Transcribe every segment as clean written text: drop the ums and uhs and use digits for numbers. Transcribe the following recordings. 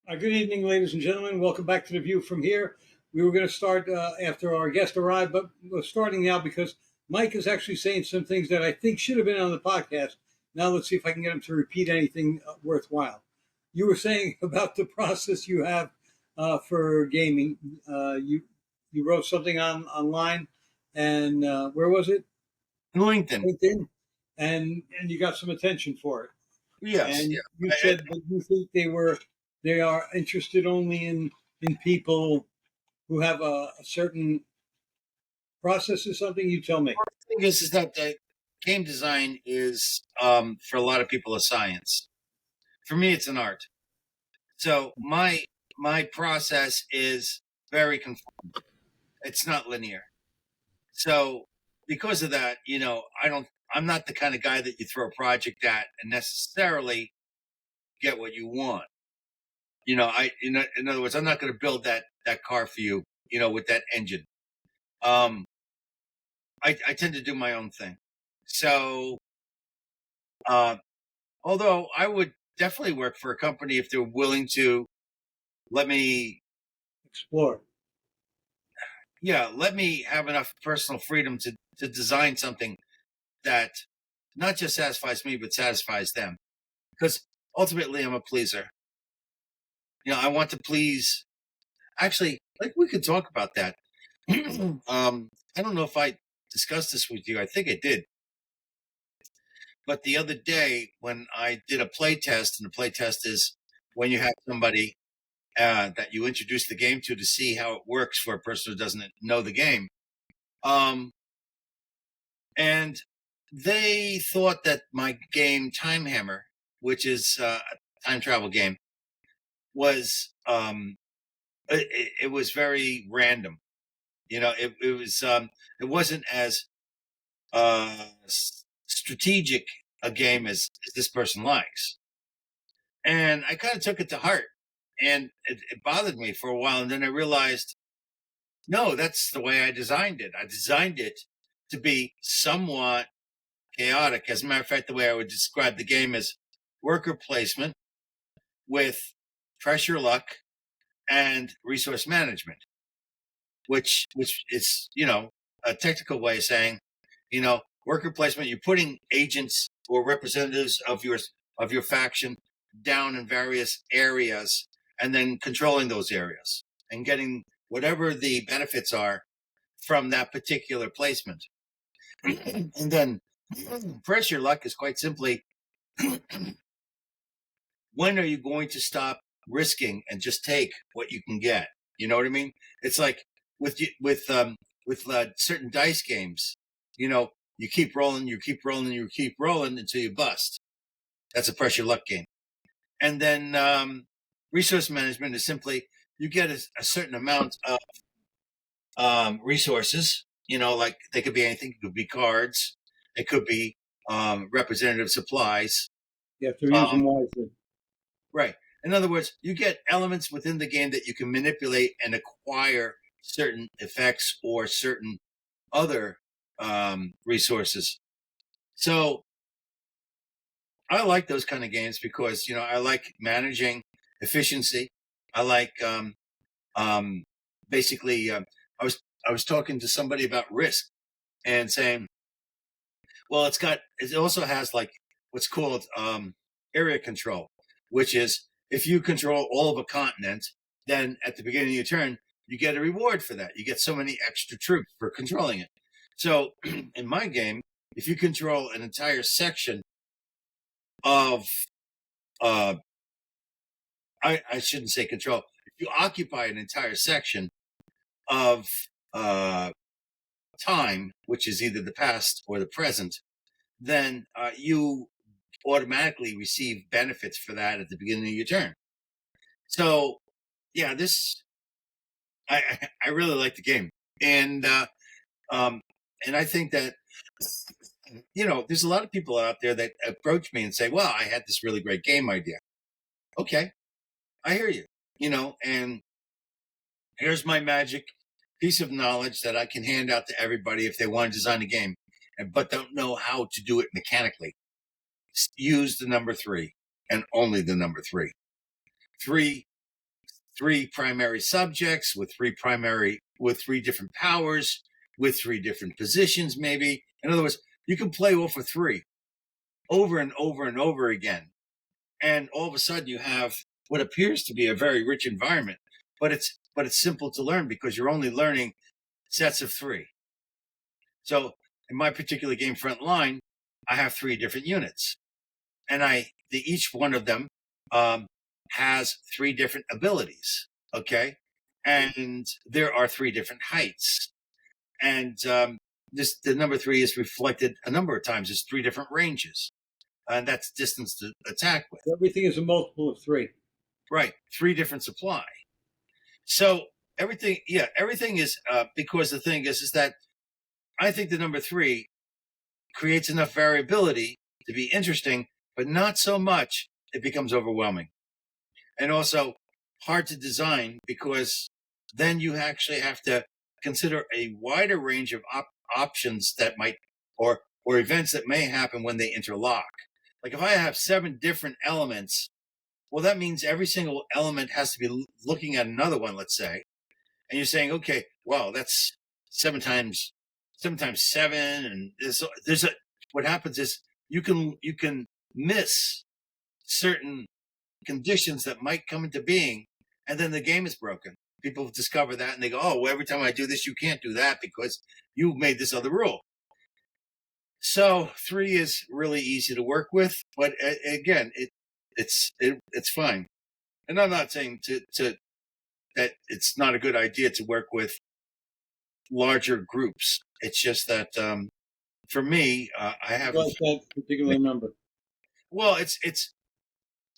Good evening, ladies and gentlemen. Welcome back to The View from Here. We were going to start after our guest arrived, but we're starting now because Mike is actually saying some things that I think should have been on the podcast. Now let's see if I can get him to repeat anything worthwhile. You were saying about the process you have for gaming. You wrote something online, and where was it? LinkedIn. LinkedIn, and you got some attention for it. Yes. Yeah. And you said that you think they are interested only in people who have a certain process or something. You tell me. The thing is that the game design is for a lot of people a science. For me, it's an art. So my process is very conformed. It's not linear. So because of that, I'm not the kind of guy that you throw a project at and necessarily get what you want. In other words, I'm not going to build that car for you, with that engine. Um, I tend to do my own thing. So, uh, although I would definitely work for a company if they're willing to let me, Explore. let me have enough personal freedom to design something that not just satisfies me, but satisfies them. Because ultimately, I'm a pleaser. I want to please. Actually, like we could talk about that. I don't know if I discussed this with you. I think I did. But the other day, when I did a play test, and the play test is when you have somebody that you introduce the game to see how it works for a person who doesn't know the game. Um, and they thought that my game Time Hammer, which is a time travel game, was it was very random. It wasn't as strategic a game as this person likes. And I kind of took it to heart, and it bothered me for a while. And then I realized, no, that's the way I designed it. I designed it to be somewhat chaotic. As a matter of fact, the way I would describe the game is worker placement with pressure luck and resource management, which is, a technical way of saying, worker placement. You're putting agents or representatives of your faction down in various areas, and then controlling those areas and getting whatever the benefits are from that particular placement. And then pressure luck is quite simply, when are you going to stop risking and just take what you can get? You know what I mean? It's like with certain dice games, you keep rolling, you keep rolling, you keep rolling until you bust. That's a pressure luck game. And then resource management is simply you get a certain amount of resources. Like they could be anything. It could be cards. It could be representative supplies. You have to use them wisely. Right. In other words, you get elements within the game that you can manipulate and acquire certain effects or certain other resources. So I like those kind of games because, I like managing efficiency. I like basically. I was talking to somebody about risk and saying, well, it also has like what's called area control, which is if you control all of a continent, then at the beginning of your turn, you get a reward for that. You get so many extra troops for controlling it. So in my game, if you control an entire section of, I shouldn't say control, if you occupy an entire section of time, which is either the past or the present, then you automatically receive benefits for that at the beginning of your turn. So, yeah, I really like the game, and I think that there's a lot of people out there that approach me and say, "Well, I had this really great game idea." Okay, I hear you. And here's my magic piece of knowledge that I can hand out to everybody if they want to design a game, but don't know how to do it mechanically. Use the number 3 and only the number 3. 3 three primary subjects with three different powers, with three different positions, maybe. In other words, you can play all for three over and over and over again. And all of a sudden you have what appears to be a very rich environment, but it's simple to learn because you're only learning sets of three. So in my particular game, Frontline, I have three different units, and each one of them has three different abilities. Okay, and there are three different heights, and the number three is reflected a number of times as three different ranges, and that's distance to attack with. Everything is a multiple of three. Right, three different supply. So everything is because the thing is that I think the number three creates enough variability to be interesting, but not so much it becomes overwhelming. And also hard to design because then you actually have to consider a wider range of options that might or events that may happen when they interlock. Like if I have 7 different elements, well, that means every single element has to be looking at another one, let's say. And you're saying, okay, well, that's 7 times 7, and what happens is you can miss certain conditions that might come into being, and then the game is broken. People discover that and they go, oh, well, every time I do this, you can't do that because you made this other rule. So 3 is really easy to work with, but again, it's fine. And I'm not saying that it's not a good idea to work with larger groups. It's just that for me, I have that particular number. Well, it's.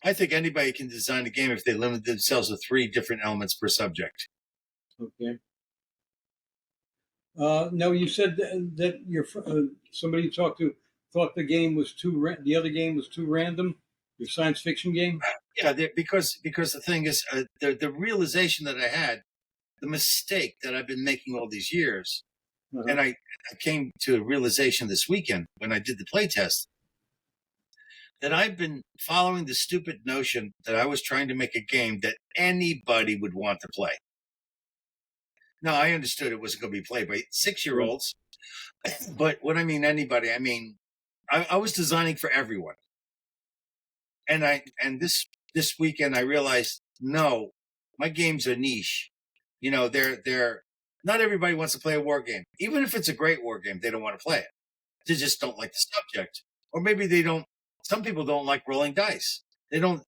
I think anybody can design a game if they limit themselves to 3 different elements per subject. Okay. No, you said that your somebody you talked to thought the game was the other game was too random. Your science fiction game. Yeah, because the thing is, the realization that I had, the mistake that I've been making all these years, and I came to a realization this weekend when I did the play test, that I've been following the stupid notion that I was trying to make a game that anybody would want to play. Now, I understood it wasn't going to be played by 6-year-olds, but when I mean anybody, I mean I was designing for everyone. And this weekend I realized, no, my games are niche. You know, they're not everybody wants to play a war game. Even if it's a great war game, they don't want to play it. They just don't like the subject. Or maybe they don't. Some people don't like rolling dice. They don't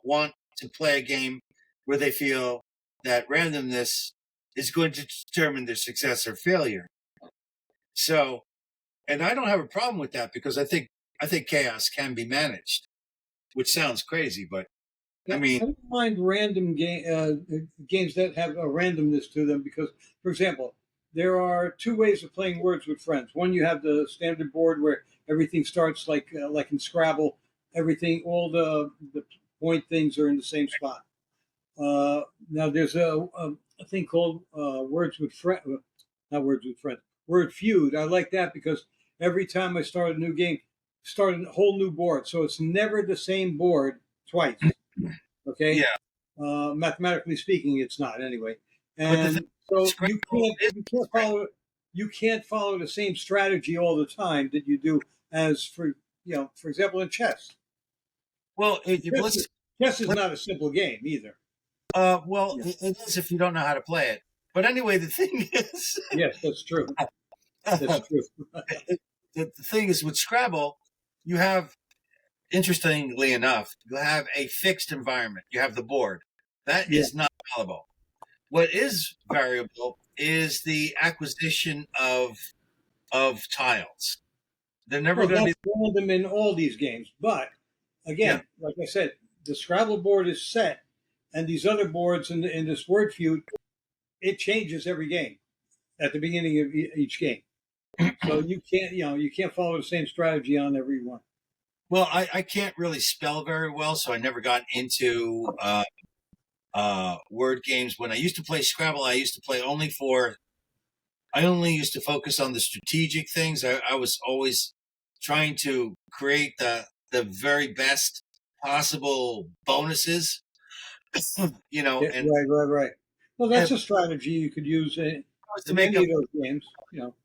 want to play a game where they feel that randomness is going to determine their success or failure. So, and I don't have a problem with that because I think chaos can be managed, which sounds crazy, but I mean, I don't mind random games that have a randomness to them because, for example, there are 2 ways of playing words with friends. One, you have the standard board where everything starts like in Scrabble. Everything, all the point things are in the same spot. Now there's a thing called Words with Friends, not Words with Friends, Word Feud. I like that because every time I start a new game, start a whole new board, so it's never the same board twice. Okay. Yeah. Mathematically speaking, it's not anyway. And so you can't follow the same strategy all the time that you do as for example in chess. Well, chess is not a simple game either. It is if you don't know how to play it. But anyway, the thing is, yes, that's true. That's true. The thing is with Scrabble, you have, interestingly enough, you have a fixed environment. You have the board. That is not malleable. What is variable is the acquisition of tiles. They're never going to be random in all these games. But again, like I said, the Scrabble board is set, and these other boards in this Word Feud, it changes every game at the beginning of each game. So you can't follow the same strategy on every one. Well, I can't really spell very well, so I never got into word games. When I used to play Scrabble, I used to focus on the strategic things. I was always trying to create the very best possible bonuses. you know, Yeah, and right. Well, that's and a strategy you could use was to in make any up. of those games. You know,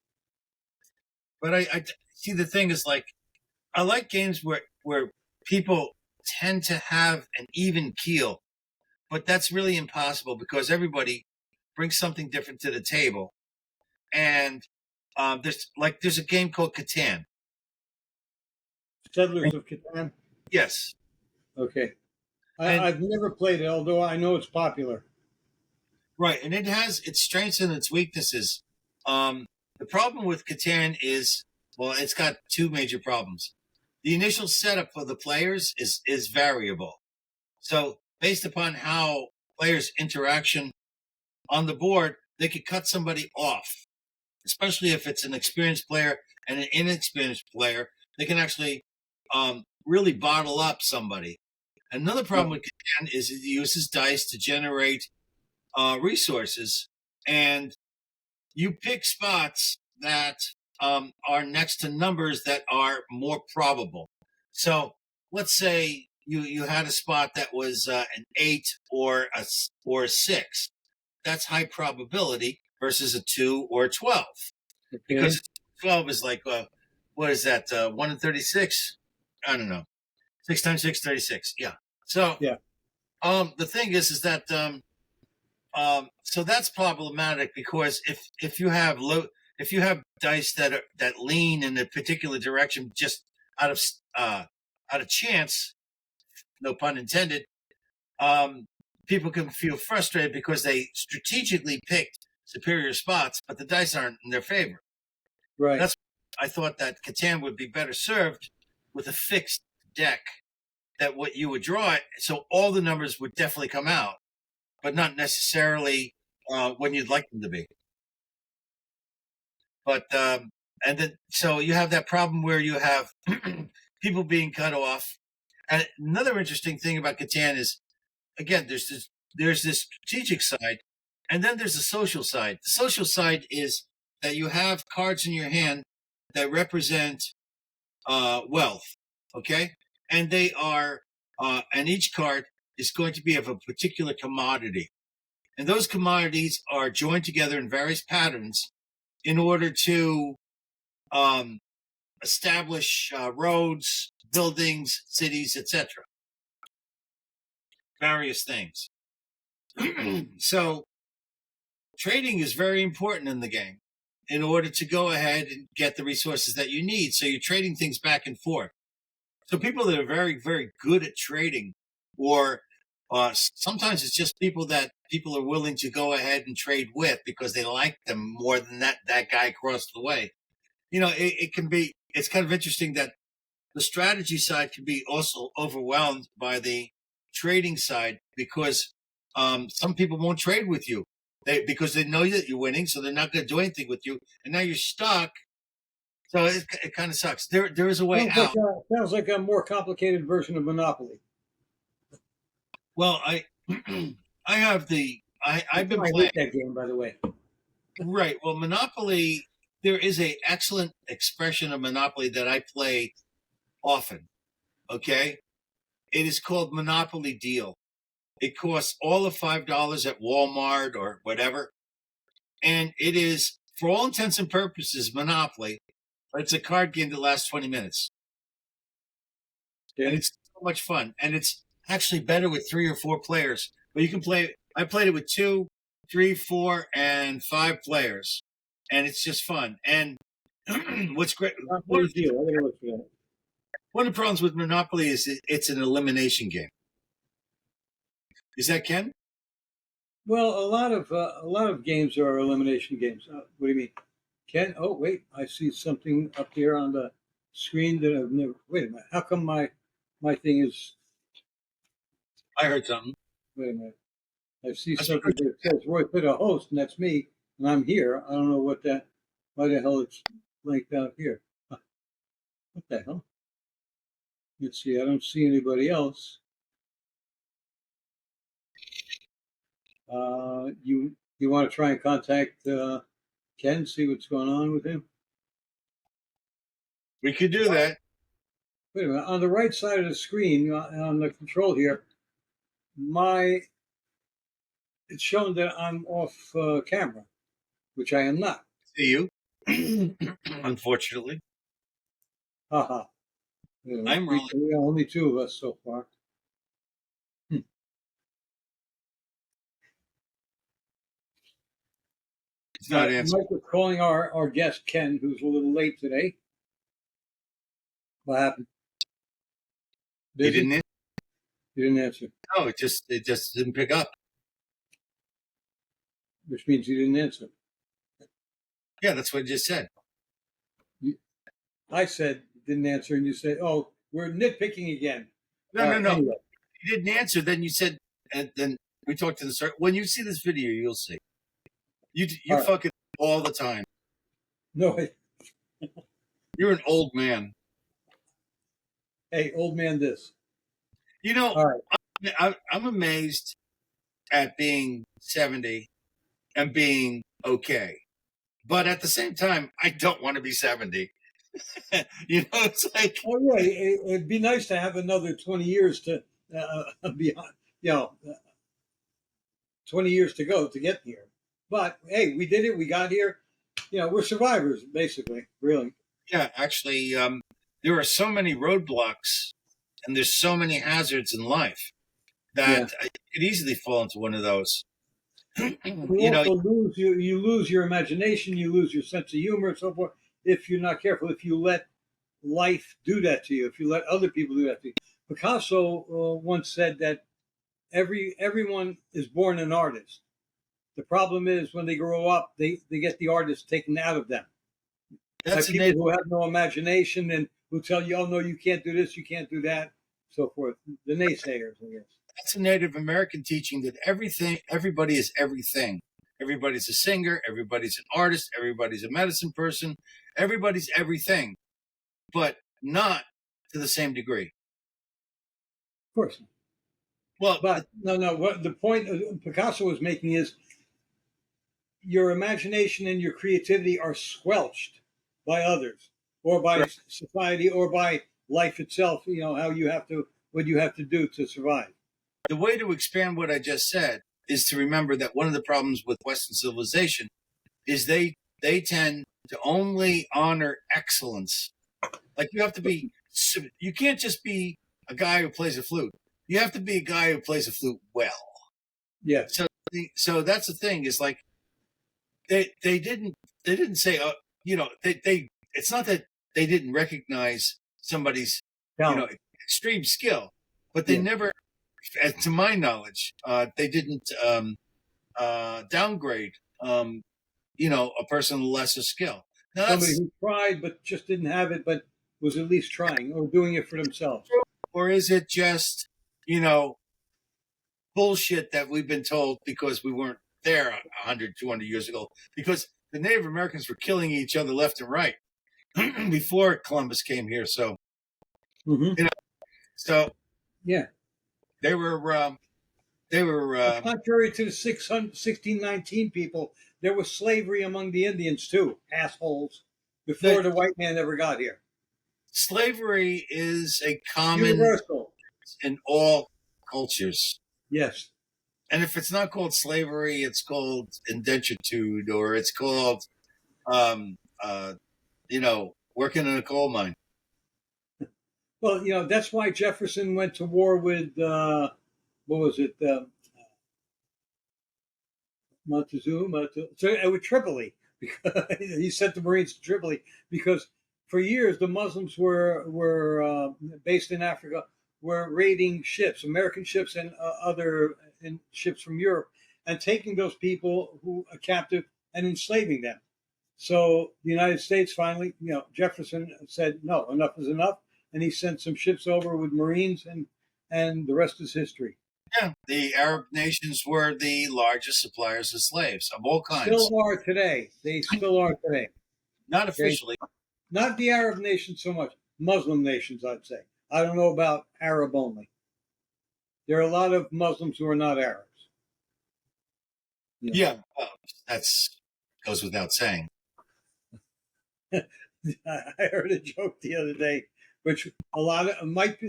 But I see the thing is like I like games where people tend to have an even keel, but that's really impossible because everybody brings something different to the table. And there's a game called Catan. Settlers of Catan. Yes, Okay, and I've never played it, although I know it's popular. right, and it has its strengths and its weaknesses. Um, the problem with Catan is, well, it's got two major problems. The initial setup for the players is variable. So based upon how players' interaction on the board, they could cut somebody off, especially if it's an experienced player and an inexperienced player. They can actually really bottle up somebody. Another problem Right, with Catan is it uses dice to generate resources, and you pick spots that are next to numbers that are more probable. So let's say you had a spot that was an 8 or a 6. That's high probability versus a 2 or a 12. Because okay, 12 is like what is that, 1 in 36? I don't know. 6 times 6 36. Yeah. So yeah, the thing is that so that's problematic because if you have if you have dice that lean in a particular direction just out of uh, out of chance, no pun intended, um, people can feel frustrated because they strategically picked superior spots, but the dice aren't in their favor. right. That's I thought that Catan would be better served with a fixed deck that what you would draw, so all the numbers would definitely come out, but not necessarily when you'd like them to be. But and then so you have that problem where you have people being cut off. And another interesting thing about Catan is again there's this strategic side, and then there's the social side. The social side is that you have cards in your hand that represent wealth, okay, and they are and each card is going to be of a particular commodity, and those commodities are joined together in various patterns in order to um, establish roads, buildings, cities, etc. Various things. So trading is very important in the game in order to go ahead and get the resources that you need. So you're trading things back and forth. So people that are very, very good at trading, or sometimes it's just people that people are willing to go ahead and trade with because they like them more than that guy across the way. You know, it can be. It's kind of interesting that the strategy side can be also overwhelmed by the trading side because some people won't trade with you because they know that you're winning, so they're not going to do anything with you, and now you're stuck. So it kind of sucks. There is a way out. Sounds like a more complicated version of Monopoly. Well, I have I've been I playing hate that game, by the way. right. Well, Monopoly. There is a excellent expression of Monopoly that I play often. Okay, it is called Monopoly Deal. It costs all of $5 at Walmart or whatever. And it is, for all intents and purposes, Monopoly, but it's a card game that lasts 20 minutes. And Okay, it's so much fun. And it's actually better with 3 or 4 players. But you can play, I played it with 2, 3, 4, and 5 players. And it's just fun. And what's great, Monopoly deal. I gotta look for that. one of the problems with Monopoly is it's an elimination game. Is that Ken? Well, a lot of games are elimination games. What do you mean, Ken? Oh, wait, I see something up here on the screen that I've never. Wait a minute. How come my thing is? I heard something. Wait a minute. I see That's something that says Roy put a host, and that's me, and I'm here. I don't know what that. Why the hell it's blanked out here? Huh, what the hell? Let's see. I don't see anybody else. You want to try and contact Ken, see what's going on with him? we could do that. Wait a minute. On the right side of the screen, on the control here, my it's shown that I'm off camera, which I am not. See you. Unfortunately, Haha. I'm rolling. Only two of us so far. Hmm. It's not answering. Mike was calling our guest Ken, who's a little late today. What happened? He Busy? didn't. You didn't answer, No, it just didn't pick up. which means you didn't answer. Yeah, that's what I just said. I said didn't answer, and you said, "Oh, we're nitpicking again." No, All no, right, no. anyway. You didn't answer. Then you said, and then we talked to the start. When you see this video, you'll see. You're All right. fucking all the time. No, You're an old man. hey, old man, this. You know, All right. I'm amazed at being 70 and being okay. But at the same time, I don't want to be 70. You know, it's like, Oh yeah, it'd be nice to have another 20 years to be, 20 years to go to get here. But hey, we did it. We got here. We're survivors, basically. Really. yeah, actually, there are so many roadblocks and there's so many hazards in life that I could easily fall into one of those. You You know, also you lose your imagination, you lose your sense of humor, and so forth. If you're not careful, if you let life do that to you, if you let other people do that to you. Picasso once said that everyone is born an artist. The problem is when they grow up, they get the artist taken out of them by that's a people native, who have no imagination and who tell you, "Oh no, you can't do this, you can't do that," so forth. The naysayers, I guess. that's a Native American teaching that everybody is everything. Everybody's a singer, everybody's an artist, everybody's a medicine person, everybody's everything, but not to the same degree. Of course. Well, But no. What the point Picasso was making is your imagination and your creativity are squelched by others or by right. society or by life itself. How what you have to do to survive. The way to expand what I just said is to remember that one of the problems with Western civilization is they tend to only honor excellence. Like you can't just be a guy who plays a flute. You have to be a guy who plays a flute well. Yes. So that's the thing. Is like they didn't say they it's not that they didn't recognize somebody's Talent. extreme skill, but they Yeah. never, to my knowledge, they didn't downgrade a person with lesser skill. Now Somebody that's who tried but just didn't have it, but was at least trying or doing it for themselves. or is it just bullshit that we've been told because we weren't there 100, 200 years ago? Because the Native Americans were killing each other left and right before Columbus came here. So, Mm-hmm. so Yeah. they were Contrary to the 1619 people, there was slavery among the Indians too, assholes, before the white man ever got here. slavery is a common Universal. in all cultures. Yes. And if it's not called slavery, it's called indentured, or it's called, um, uh, working in a coal mine. Well, that's why Jefferson went to war with what was it? Montezuma. With Tripoli, because he sent the Marines to Tripoli because for years the Muslims were based in Africa, were raiding ships, American ships and other ships from Europe, and taking those people who are captive and enslaving them. So the United States finally, Jefferson said, no, enough is enough, and he sent some ships over with Marines, and the rest is history. Yeah, the Arab nations were the largest suppliers of slaves of all kinds. Still are today. They still are today. Not Okay? officially. Not the Arab nations so much. Muslim nations, I'd say. I don't know about Arab only. There are a lot of Muslims who are not Arabs. Yeah, well, that's goes without saying. I heard a joke the other day, which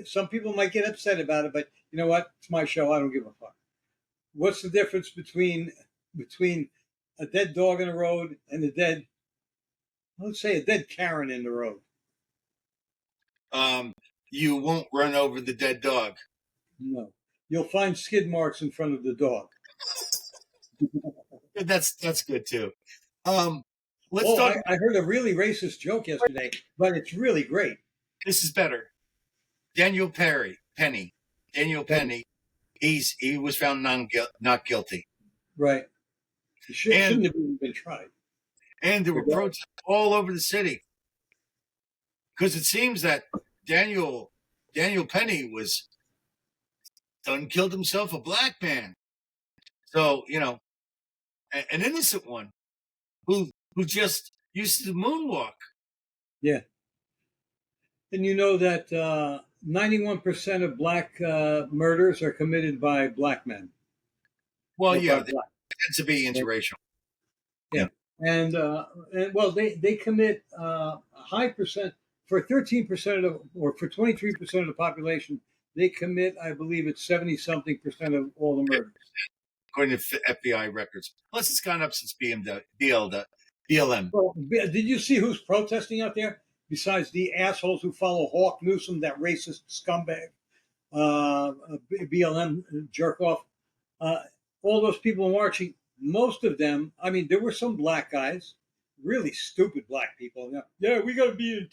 some people might get upset about it, but you know what? It's my show. I don't give a fuck. what's the difference between a dead dog in the road and let's say a dead Karen in the road? You won't run over the dead dog. No, you'll find skid marks in front of the dog. That's good too. Let's Oh, talk. I heard a really racist joke yesterday, but it's really great. This is better. Penny. Daniel Penny. He was found not guilty. Right. It shouldn't have even been tried. And there were protests all over the city because it seems that Daniel Penny was done killed himself, a black man. So an innocent one who just used to moonwalk. Yeah. And you know that 91% of black murders are committed by black men. Well, yeah, they tend to be interracial. Yeah. And well, they commit a high percent for 13% or for 23% of the population. They commit, I believe, it's 70-something% of all the murders, according to FBI records. Plus, it's gone up since BLM. Well, did you see who's protesting out there? Besides the assholes who follow Hawk Newsom, that racist scumbag, BLM jerk off, all those people marching. Most of them, I mean, there were some black guys, really stupid black people. Yeah, we got to be.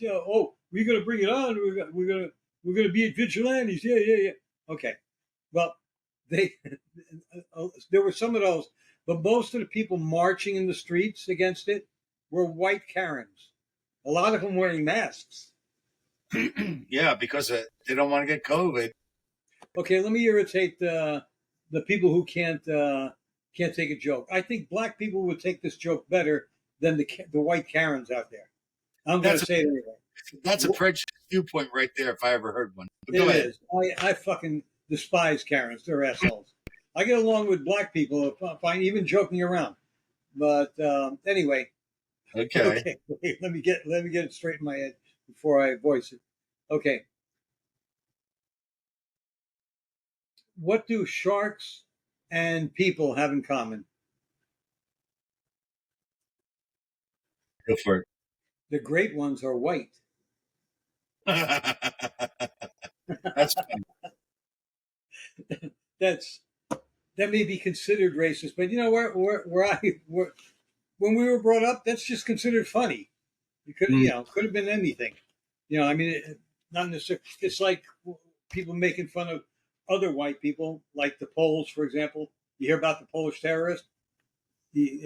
We're gonna bring it on. We're gonna be vigilantes. Yeah. Okay, well, they there were some of those, but most of the people marching in the streets against it were white Karens. A lot of them wearing masks. Yeah, because they don't want to get COVID. Okay, let me irritate the people who can't take a joke. I think black people would take this joke better than the white Karens out there. I'm going to say it anyway. That's a prejudiced viewpoint right there, if I ever heard one. But go ahead. I fucking despise Karens. They're assholes. I get along with black people, fine, even joking around. But anyway. Okay. Wait, let me get it straight in my head before I voice it. Okay. What do sharks and people have in common? Go for it. The great ones are white. That's funny. That may be considered racist, but you know when we were brought up, that's just considered funny. It could could have been anything. I mean, not necessarily. It's like people making fun of other white people, like the Poles, for example. You hear about the Polish terrorist? He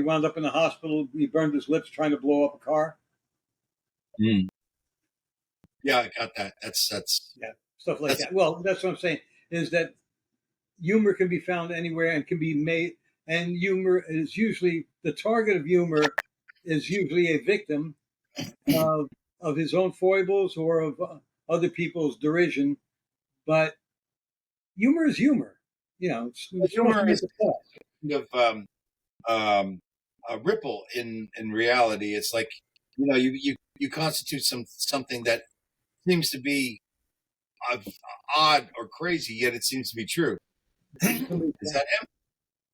wound up in the hospital. He burned his lips trying to blow up a car. Mm. Yeah, I got that. That's stuff like that. Well, that's what I'm saying is that humor can be found anywhere and can be made. And humor is usually the target of humor is usually a victim of his own foibles or of other people's derision. But humor is humor. humor is kind of a ripple in reality. It's like you constitute something that seems to be odd or crazy, yet it seems to be true. Is that him?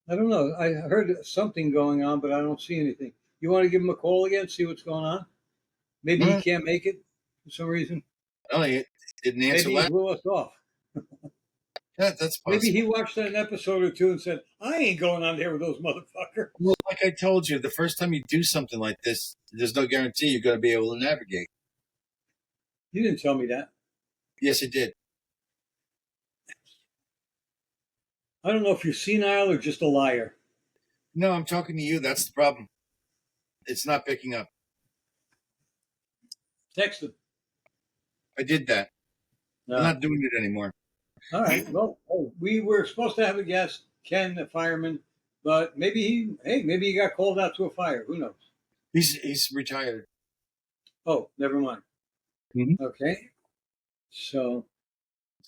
I don't know. I heard something going on, but I don't see anything. You want to give him a call again, see what's going on? Maybe he can't make it for some reason. Oh, he didn't answer. Maybe he blew us off. That's possible. Maybe he watched an episode or two and said, I ain't going on there with those motherfuckers. Well, like I told you, the first time you do something like this, there's no guarantee you're going to be able to navigate. You didn't tell me that. Yes, it did. I don't know if you're senile or just a liar. No, I'm talking to you. That's the problem. It's not picking up. Text him. I did that. No. I'm not doing it anymore. All right. Well, we were supposed to have a guest, Ken, the fireman, but maybe he got called out to a fire. Who knows? He's retired. Oh, never mind. Mm-hmm. Okay. So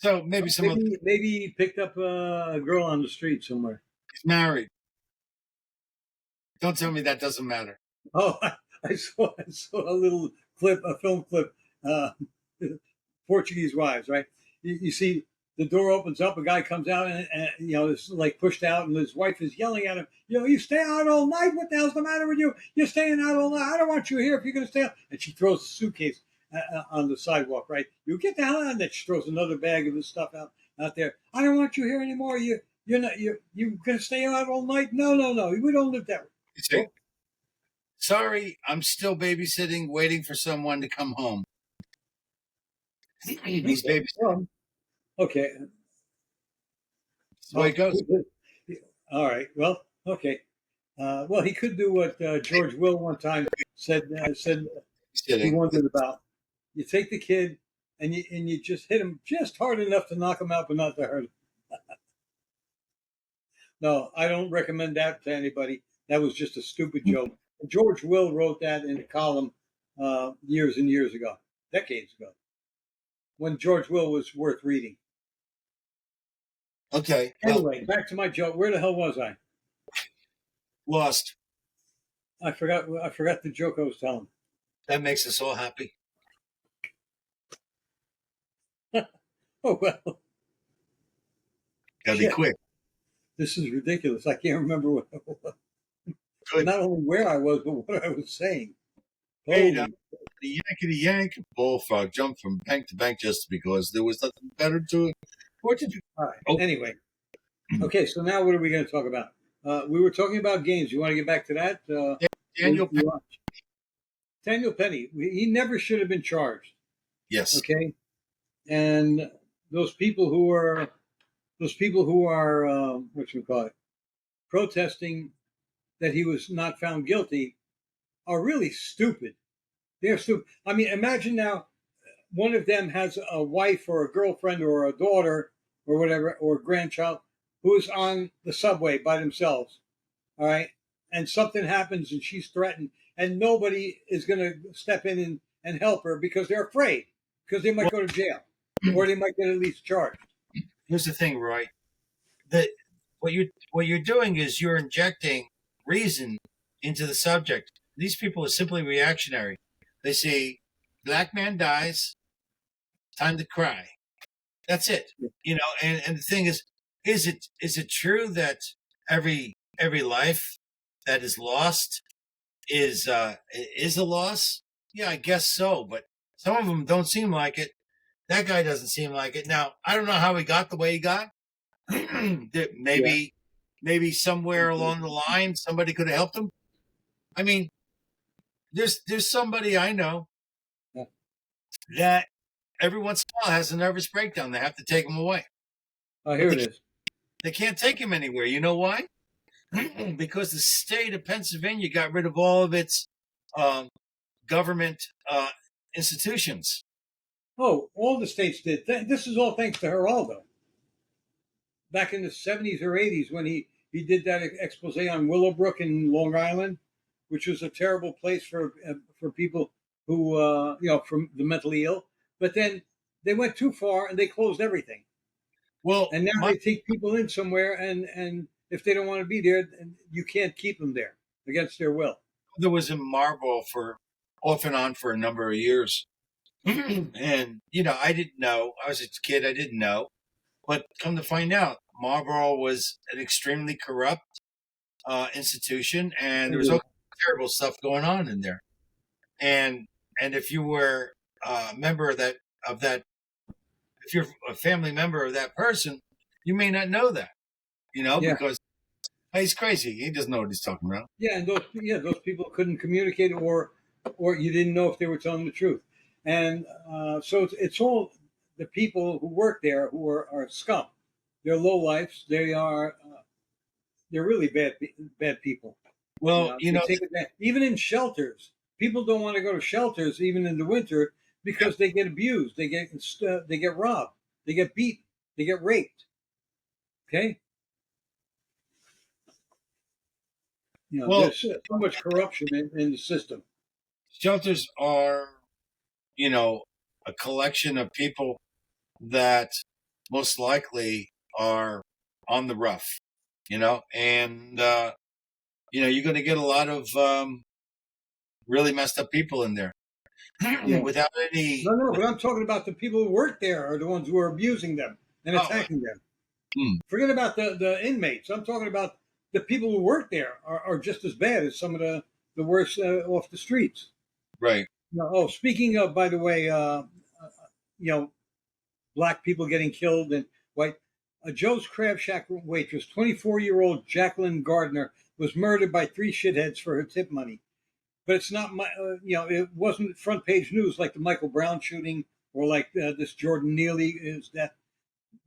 maybe he picked up a girl on the street somewhere. He's married. Don't tell me that doesn't matter. Oh, I saw a little clip, a film clip, Portuguese wives, right? You see the door opens up, a guy comes out and is like pushed out, and his wife is yelling at him, you stay out all night. What the hell's the matter with you? You're staying out all night. I don't want you here if you're going to stay out. And she throws a suitcase on the sidewalk, right? You get the hell out. And then she throws another bag of his stuff out there. I don't want you here anymore. You're going to stay out all night? No. We don't live that way. Well, sorry, I'm still babysitting, waiting for someone to come home. He's babysitting. Okay. That's the way it goes. All right. Well, okay. Well, he could do what George Will one time said he wondered about. You take the kid and you just hit him just hard enough to knock him out, but not to hurt him. No, I don't recommend that to anybody. That was just a stupid joke. George Will wrote that in a column years and years ago, decades ago, when George Will was worth reading. Okay. Anyway, back to my joke. Where the hell was I? Lost. I forgot the joke I was telling. That makes us all happy. Oh, well. Gotta be quick. This is ridiculous. I can't remember what it was. Good. Not only where I was, but what I was saying. Hey, the yankety yank bullfrog jumped from bank to bank just because there was nothing better to it. What did you? All right. Oh. Anyway. Okay, so now what are we going to talk about? We were talking about games. You want to get back to that? Daniel Penny. He never should have been charged. Yes. Okay. And those people who are what you call it, protesting that he was not found guilty, are really stupid. They're stupid. I mean, imagine now, one of them has a wife or a girlfriend or a daughter or whatever, or a grandchild, who is on the subway by themselves, all right? And something happens and she's threatened, and nobody is going to step in and help her because they're afraid, because they might go to jail or they might get at least charged. Here's the thing, Roy. That what you're doing is you're injecting reason into the subject. These people are simply reactionary. They see black man dies, time to cry. That's it. And the thing is it true that every life that is lost is a loss? Yeah, I guess so, but some of them don't seem like it. That guy doesn't seem like it. Now, I don't know how he got the way he got. Maybe somewhere along the line somebody could have helped him. I mean, there's somebody I know that every once in a while has a nervous breakdown. They have to take him away. Oh, here it is. They can't take him anywhere. You know why? Because the state of Pennsylvania got rid of all of its government institutions. Oh, all the states did. This is all thanks to Geraldo. Back in the 70s or 80s, when he did that expose on Willowbrook in Long Island, which was a terrible place for people who, from the mentally ill. But then they went too far and they closed everything. Well, and now they take people in somewhere, and if they don't want to be there, you can't keep them there against their will. There was in Marlboro for off and on for a number of years. And, I didn't know. I was a kid. I didn't know. But come to find out, Marlboro was an extremely corrupt institution, and there was all terrible stuff going on in there. And if you were a member of that, if you're a family member of that person, you may not know that, because he's crazy. He doesn't know what he's talking about. Yeah, and those people couldn't communicate, or you didn't know if they were telling the truth. And so it's all the people who work there who are scum. They're lowlifes. They're really bad people. Well, even in shelters, people don't want to go to shelters even in the winter because they get abused, they get robbed, they get beaten, they get raped. Okay. There's so much corruption in the system. Shelters are, a collection of people that most likely are on the rough, and, you're going to get a lot of really messed up people in there without any. No, but I'm talking about the people who work there are the ones who are abusing them. and attacking them. Forget about the inmates. I'm talking about the people who work there are just as bad as some of the worst off the streets. Right. Oh, speaking of, by the way, you know, black people getting killed and white. Joe's Crab Shack waitress, 24-year-old Jacqueline Gardner, was murdered by three shitheads for her tip money. But it's not it wasn't front page news like the Michael Brown shooting or like this Jordan Neeley is that.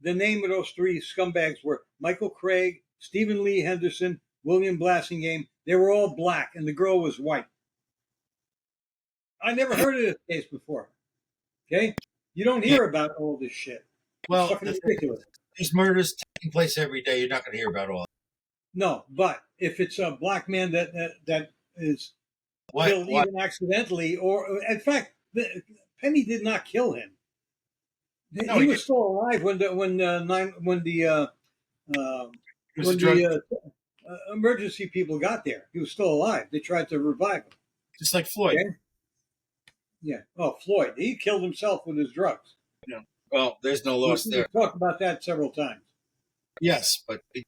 The name of those three scumbags were Michael Craig, Stephen Lee Henderson, William Blassingame. They were all black, and the girl was white. I never heard of this case before. Okay, you don't hear about all this shit. Well, it's fucking ridiculous. There's murders taking place every day. You're not going to hear about all. No, but if it's a black man that is killed even accidentally, or in fact, Penny did not kill him. No, he was still alive when the emergency people got there. He was still alive. They tried to revive him, just like Floyd. Okay? Yeah. Oh, Floyd. He killed himself with his drugs. Yeah. Well, there's no loss there. We talked about that several times. Yes, but and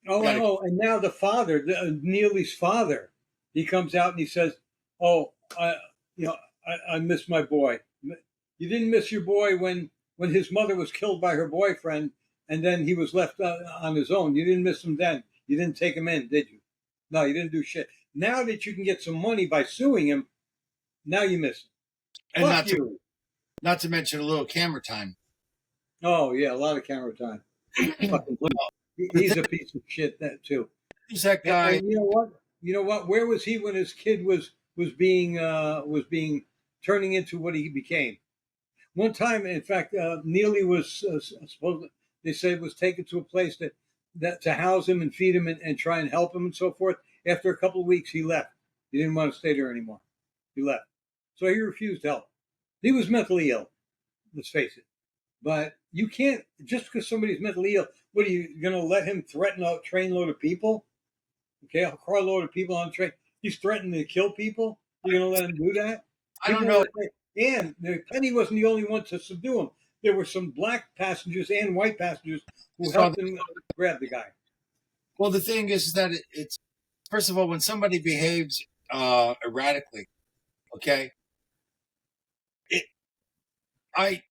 now the father, Neely's father, he comes out and he says, "Oh, I miss my boy. You didn't miss your boy when his mother was killed by her boyfriend, and then he was left on his own. You didn't miss him then. You didn't take him in, did you? No, you didn't do shit. Now that you can get some money by suing him, now you miss him. And not to mention a little camera time. Oh yeah, a lot of camera time. He's a piece of shit that too. Who's that guy? And you know what? Where was he when his kid was being turning into what he became? One time, in fact, Neeley was supposed. They said was taken to a place that to house him and feed him and try and help him and so forth. After a couple of weeks, he left. He didn't want to stay there anymore. He left. So he refused help. He was mentally ill. Let's face it. But you can't, just because somebody's mentally ill, what are you going to let him threaten a trainload of people? Okay, a carload of people on a train. He's threatening to kill people. You're going to let him do that? I don't know. And Penny wasn't the only one to subdue him. There were some black passengers and white passengers who helped him grab the guy. Well, the thing is that it's first of all, when somebody behaves erratically, okay, I'm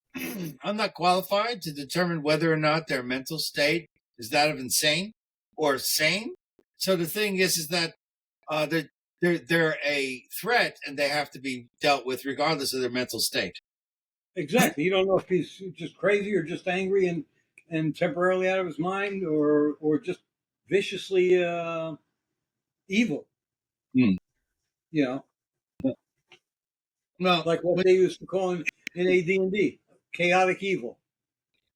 not qualified to determine whether or not their mental state is that of insane or sane. So the thing is that they're a threat and they have to be dealt with regardless of their mental state. Exactly. You don't know if he's just crazy or just angry and temporarily out of his mind or just viciously evil. You know, well, like what they used to call in AD&D, chaotic evil.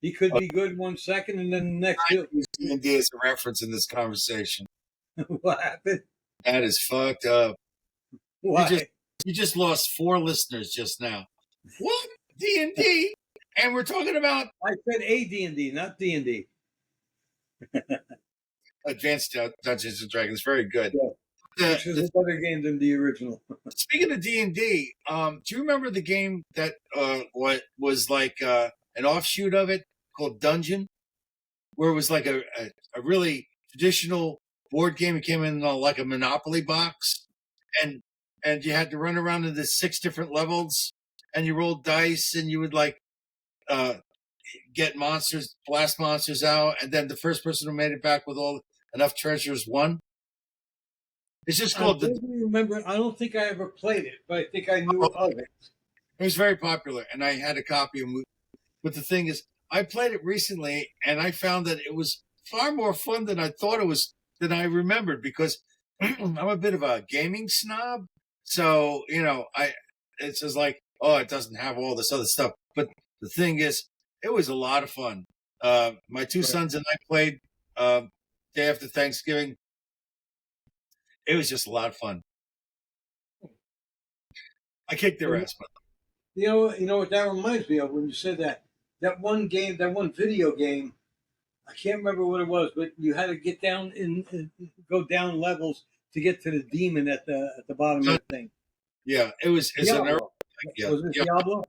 He could be good 1 second and then the next. AD&D is a reference in this conversation. What happened? That is fucked up. Why? You just lost 4 listeners just now. What? D&D? And we're talking about... I said AD&D, not D&D. Advanced Dungeons and Dragons. Very good. Yeah. Which is a better game than the original. Speaking of D&D, do you remember the game that was like an offshoot of it called Dungeon? Where it was like a really traditional board game. It came in like a Monopoly box. And you had to run around in the 6 different levels. And you rolled dice and you would like get monsters, blast monsters out. And then the first person who made it back with enough treasures won. It's just called. I don't think I ever played it, but I think I knew of it. It was very popular, and I had a copy of it. But the thing is, I played it recently, and I found that it was far more fun than I thought it was, than I remembered, because I'm a bit of a gaming snob. So, it's just like, oh, it doesn't have all this other stuff. But the thing is, it was a lot of fun. My 2 sons and I played day after Thanksgiving. It was just a lot of fun. I kicked their ass. You know what that reminds me of when you said that. That one game, that one video game, I can't remember what it was, but you had to get down go down levels to get to the demon at the bottom of the thing. Yeah, it was. Diablo. Was it Diablo?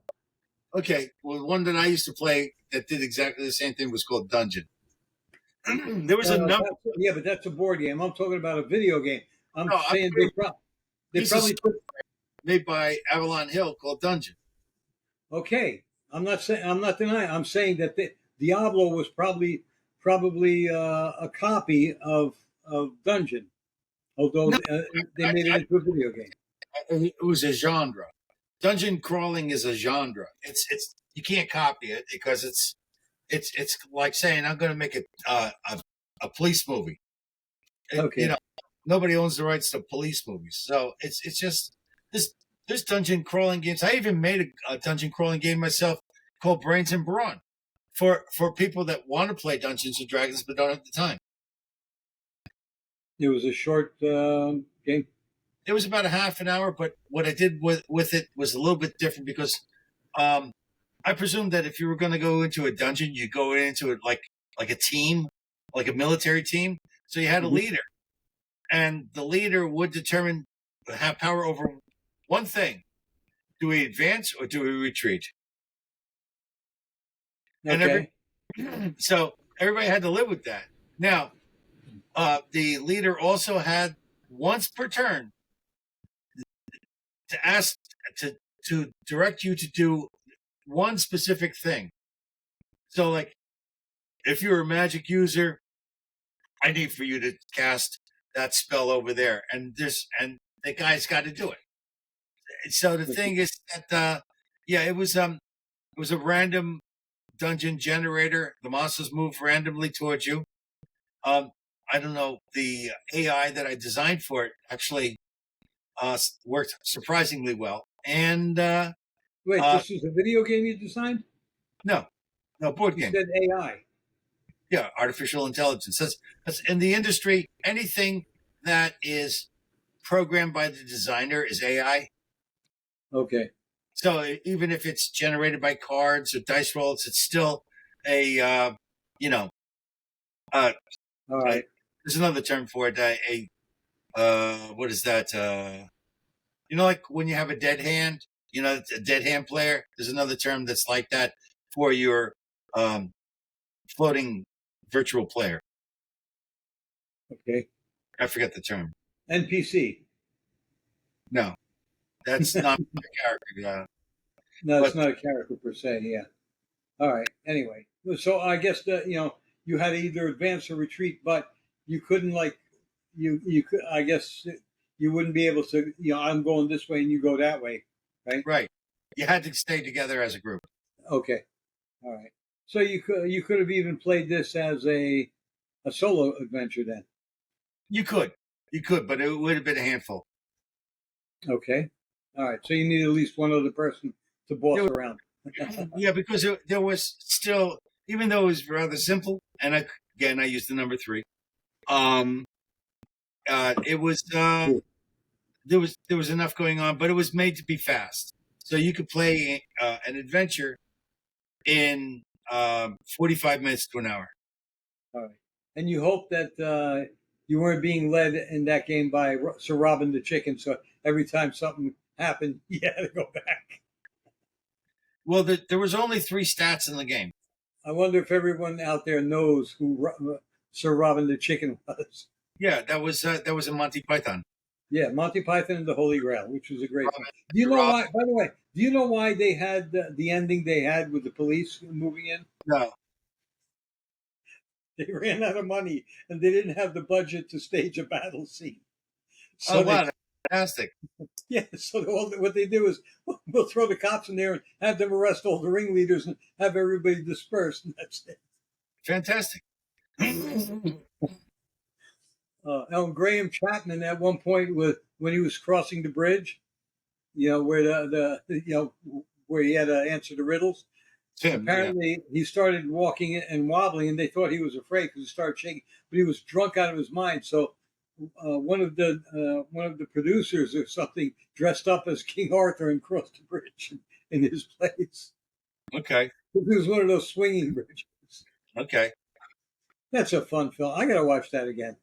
Okay, well, one that I used to play that did exactly the same thing was called Dungeon. There was a number. Yeah, but that's a board game. I'm talking about a video game. I'm No, I'm saying they piece of probably put. made by Avalon Hill called Dungeon. Okay, I'm not denying. I'm saying that Diablo was probably a copy of Dungeon, although No, they made it into a video game. it was a genre. Dungeon crawling is a genre. It's you can't copy it because it's like saying I'm going to make a police movie. Okay. Nobody owns the rights to police movies, so it's just this dungeon crawling games. I even made a dungeon crawling game myself called Brains and Brawn for people that want to play Dungeons and Dragons but don't have the time. It was a short game. It was about a half an hour, but what I did with it was a little bit different because I presumed that if you were going to go into a dungeon, you go into it like a team, like a military team. So you had a leader, and the leader would have power over one thing: do we advance or do we retreat? Okay. And so everybody had to live with that. Now, the leader also had once per turn to ask to direct you to do one specific thing. So, like, if you're a magic user, I need for you to cast that spell over there, and the guy's got to do it. So the thing is that, it was a random dungeon generator. The monsters move randomly towards you. I don't know. The AI that I designed for it actually worked surprisingly well. And Wait, this is a video game you designed? no, board You game. said AI. Yeah, artificial intelligence. That's in the industry. Anything that is programmed by the designer is AI. Okay. So even if it's generated by cards or dice rolls, it's still a All right. there's another term for it. What is that? Like when you have a dead hand. A dead hand player. There's another term that's like that for your floating virtual player. Okay. I forget the term. NPC. No, that's not a character. No, it's not a character per se. Yeah. All right. Anyway, so I guess that you had to either advance or retreat, but you couldn't you could. I guess you wouldn't be able to. I'm going this way and you go that way, right? Right. You had to stay together as a group. Okay. All right. So you could have even played this as a solo adventure then. You could, but it would have been a handful. Okay. All right. So you need at least one other person to boss around. Yeah, because there was still, even though it was rather simple, and I used the number 3. It was there was enough going on, but it was made to be fast, so you could play an adventure in 45 minutes to an hour. All right. And you hope that you weren't being led in that game by Sir Robin the Chicken, so every time something happened, you had to go back. Well, there was only 3 stats in the game. I wonder if everyone out there knows who Sir Robin the Chicken was. Yeah, that was a Monty Python. Yeah, Monty Python and the Holy Grail, which was a great film. Do you know why? By the way, do you know why they had the ending they had with the police moving in? No. They ran out of money and they didn't have the budget to stage a battle scene. So wow, that's fantastic. Yeah, so what they do is we'll throw the cops in there and have them arrest all the ringleaders and have everybody dispersed, and that's it. Fantastic. Graham Chapman at one point when he was crossing the bridge, where where he had to answer the riddles. Apparently, he started walking and wobbling, and they thought he was afraid because he started shaking. But he was drunk out of his mind. So one of the producers or something dressed up as King Arthur and crossed the bridge in his place. Okay. It was one of those swinging bridges. Okay. That's a fun film. I got to watch that again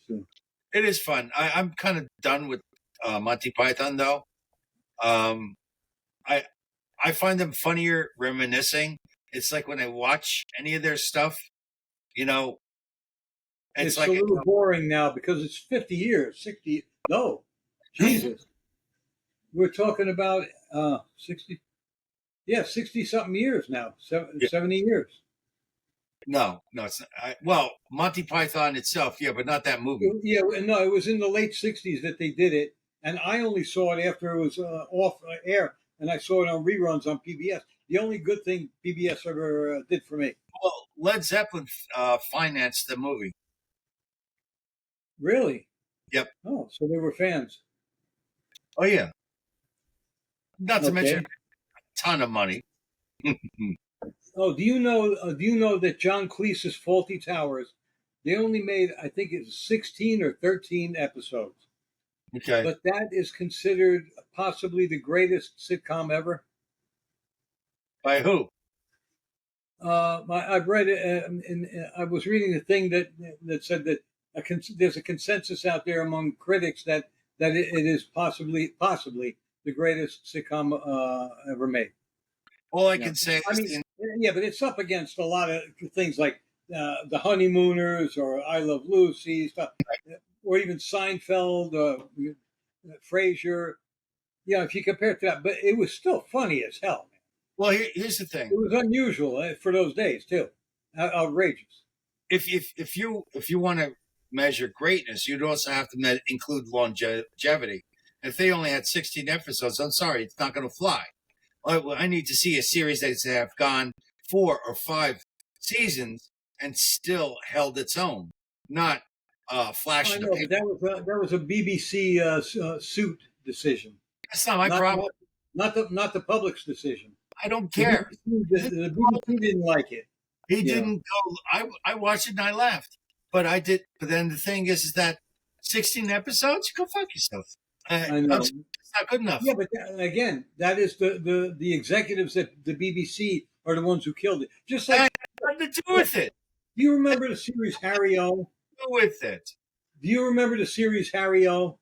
soon. It is fun. I'm kind of done with Monty Python, though. I find them funnier reminiscing. It's like when I watch any of their stuff, you know, it's It's a like, little boring now because it's 50 years, 60. No, Jesus. We're talking about 60. Yeah, 60 something years now, 70 years. no, it's not. Well, Monty Python itself, yeah, but not that movie. Yeah, no, it was in the late 60s that they did it. And I only saw it after it was off air. And I saw it on reruns on PBS. The only good thing PBS ever did for me. Well, Led Zeppelin financed the movie. Really? Yep. Oh, so they were fans. Oh yeah. Not to mention Okay. a ton of money. Oh, do you know? That John Cleese's Faulty Towers? They only made, I think, it's 16 or 13 episodes, Okay. but that is considered possibly the greatest sitcom ever. By who? I've read it, I was reading a thing that said that there's a consensus out there among critics that it is possibly the greatest sitcom ever made. All I Yeah. can say I is mean, yeah, but it's up against a lot of things like The Honeymooners or I Love Lucy stuff, or even Seinfeld, Frasier. Yeah, if you compare it to that, but it was still funny as hell. Man. well, here's the thing. It was unusual for those days too, outrageous. If you want to measure greatness, you'd also have to include longevity. If they only had 16 episodes, I'm sorry, it's not going to fly. I need to see a series that have gone 4 or 5 seasons and still held its own, not flash I in the know, but paper. that was a BBC suit decision, That's not my not problem. not the public's decision. I don't The care. the BBC didn't like it. He Yeah. didn't go. I watched it and I laughed, but I did. But then the thing is that 16 episodes. Go fuck yourself. I know. It's not good enough. Yeah, but again, that is the executives at the BBC are the ones who killed it. Just That like, had nothing to do with it. do you remember the series Harry O? Do with it. Do you remember the series Harry O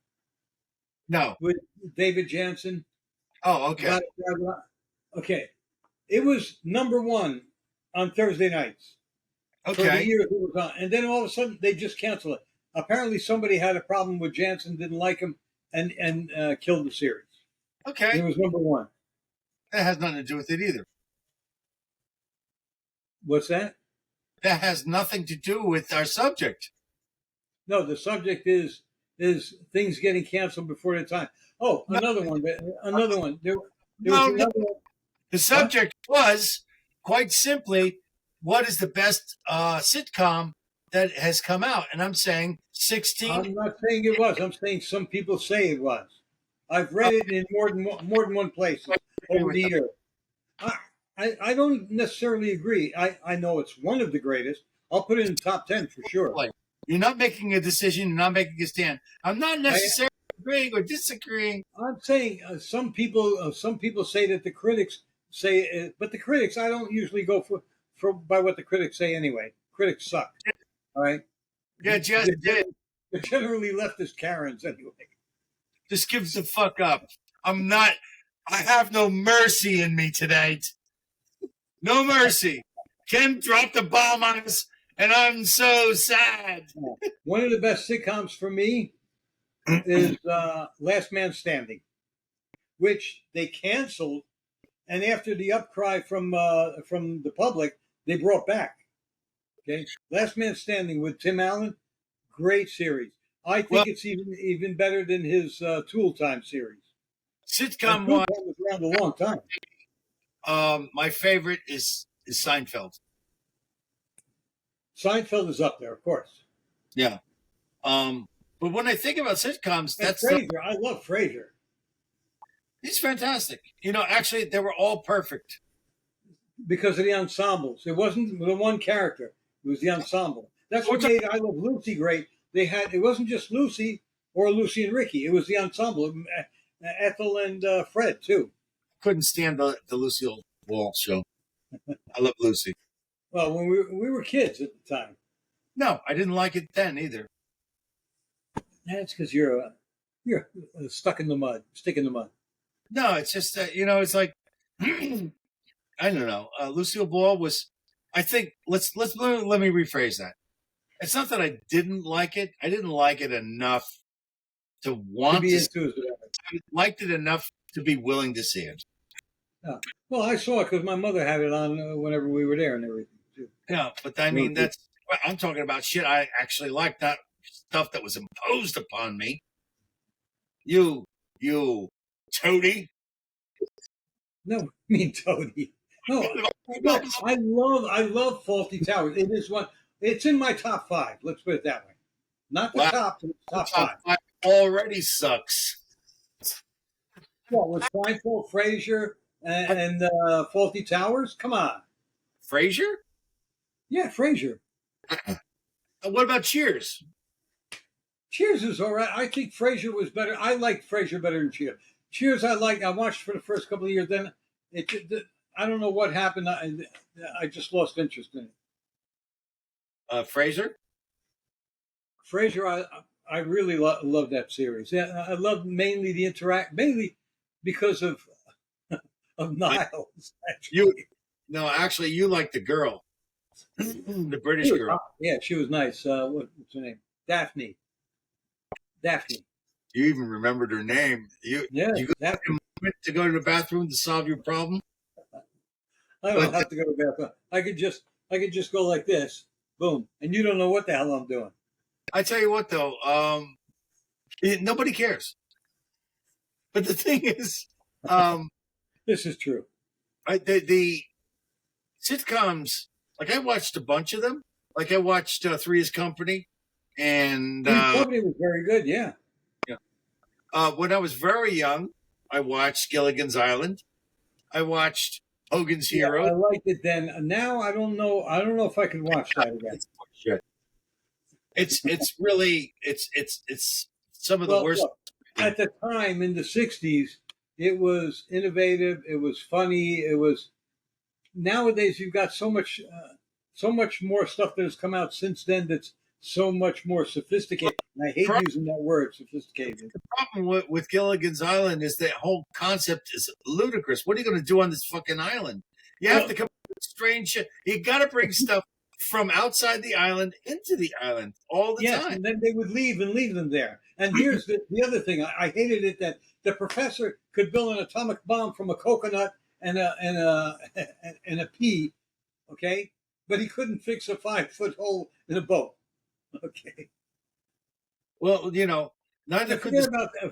No. with David Jansen? Oh, okay. Okay, it was number one on Thursday nights for the Okay. years it was on, and then all of a sudden they just canceled it. Apparently, somebody had a problem with Jansen, didn't like him, and killed the series. Okay. It was number one. That has nothing to do with it either. What's that? That has nothing to do with our subject. No, the subject is things getting canceled before their time. Oh, No, another one. Another one. There was no. another one. The subject was quite simply what is the best sitcom that has come out, and I'm saying 16. I'm not saying it was. I'm saying some people say it was. I've read it in more than one place over the year. I don't necessarily agree. I know it's one of the greatest. I'll put it in the top 10 for sure. You're not making a decision. You're not making a stand. I'm not necessarily agreeing or disagreeing. I'm saying some people say that the critics say, but the critics, I don't usually go for by what the critics say anyway. Critics suck. All right. Yeah, just did. They're generally leftist Karens anyway. Just give the fuck up. I'm not. I have no mercy in me tonight. No mercy. Ken dropped the bomb on us, and I'm so sad. One of the best sitcoms for me is Last Man Standing, which they canceled, and after the upcry from the public, they brought back. Okay, Last Man Standing with Tim Allen, great series. I think it's even better than his Tool Time series. Sitcom Tool Time was around a long time. my favorite is Seinfeld. Seinfeld is up there, of course. Yeah. But when I think about sitcoms, And Frasier. I love Frasier. He's fantastic. Actually, they were all perfect Because of the ensembles. It wasn't the one character. It was the ensemble. That's what made I Love Lucy great. It wasn't just Lucy or Lucy and Ricky. It was the ensemble. Ethel and Fred too. Couldn't stand the Lucille Ball show. I love Lucy. Well, when we were kids at the time. No, I didn't like it then either. That's because you're stuck in the mud, stick in the mud. No, it's just that it's like I don't know. Lucille Ball was. I think let me rephrase that. It's not that I didn't like it. I didn't like it enough to To want be to. into it. I liked it enough to be willing to see it. Yeah. Well, I saw it because my mother had it on whenever we were there and everything too. Yeah, but I mean that's. I'm talking about shit I actually liked, not stuff that was imposed upon me. You toady. No, I mean Toady. No, I love Faulty Towers. It is one. It's in my top 5. Let's put it that way. Not the Wow, top, but top top 5. five already sucks. What was Seinfeld, Frasier, and Faulty Towers? Come on. Frasier? Yeah, Frasier. What about Cheers? Cheers is all right. I think Frasier was better. I liked Frasier better than Cheers. Cheers, I liked. I watched for the first couple of years. Then I don't know what happened. I just lost interest in it. Frasier? Frasier, I really love that series. Yeah, I love mainly mainly because of Niles. Actually. Actually, you like the girl, the British girl. Yeah, she was nice. What's her name? Daphne. You even remembered her name. You got a moment to go to the bathroom to solve your problem. I don't have to go to the bathroom. I could just go like this, boom, and you don't know what the hell I'm doing. I tell you what, though, nobody cares. But the thing is, this is true. The sitcoms, like I watched a bunch of them. Like I watched Three's Company, and Company was very good. Yeah. When I was very young, I watched Gilligan's Island. I watched Hogan's Heroes. I liked it then. Now I don't know. I don't know if I could watch that again. It's really some of the worst. Look, at the time in the '60s, it was innovative. It was funny. It was. Nowadays, you've got so much more stuff that has come out since then. That's so much more sophisticated. And I hate using that word, sophisticated. The problem with Gilligan's Island is the whole concept is ludicrous. What are you going to do on this fucking island? You have to come up with strange shit. You got to bring stuff from outside the island into the island all the time. And then they would leave them there. And here's the other thing. I hated it that the professor could build an atomic bomb from a coconut and a pea, okay? But he couldn't fix a 5-foot hole in a boat. Okay. Well, neither could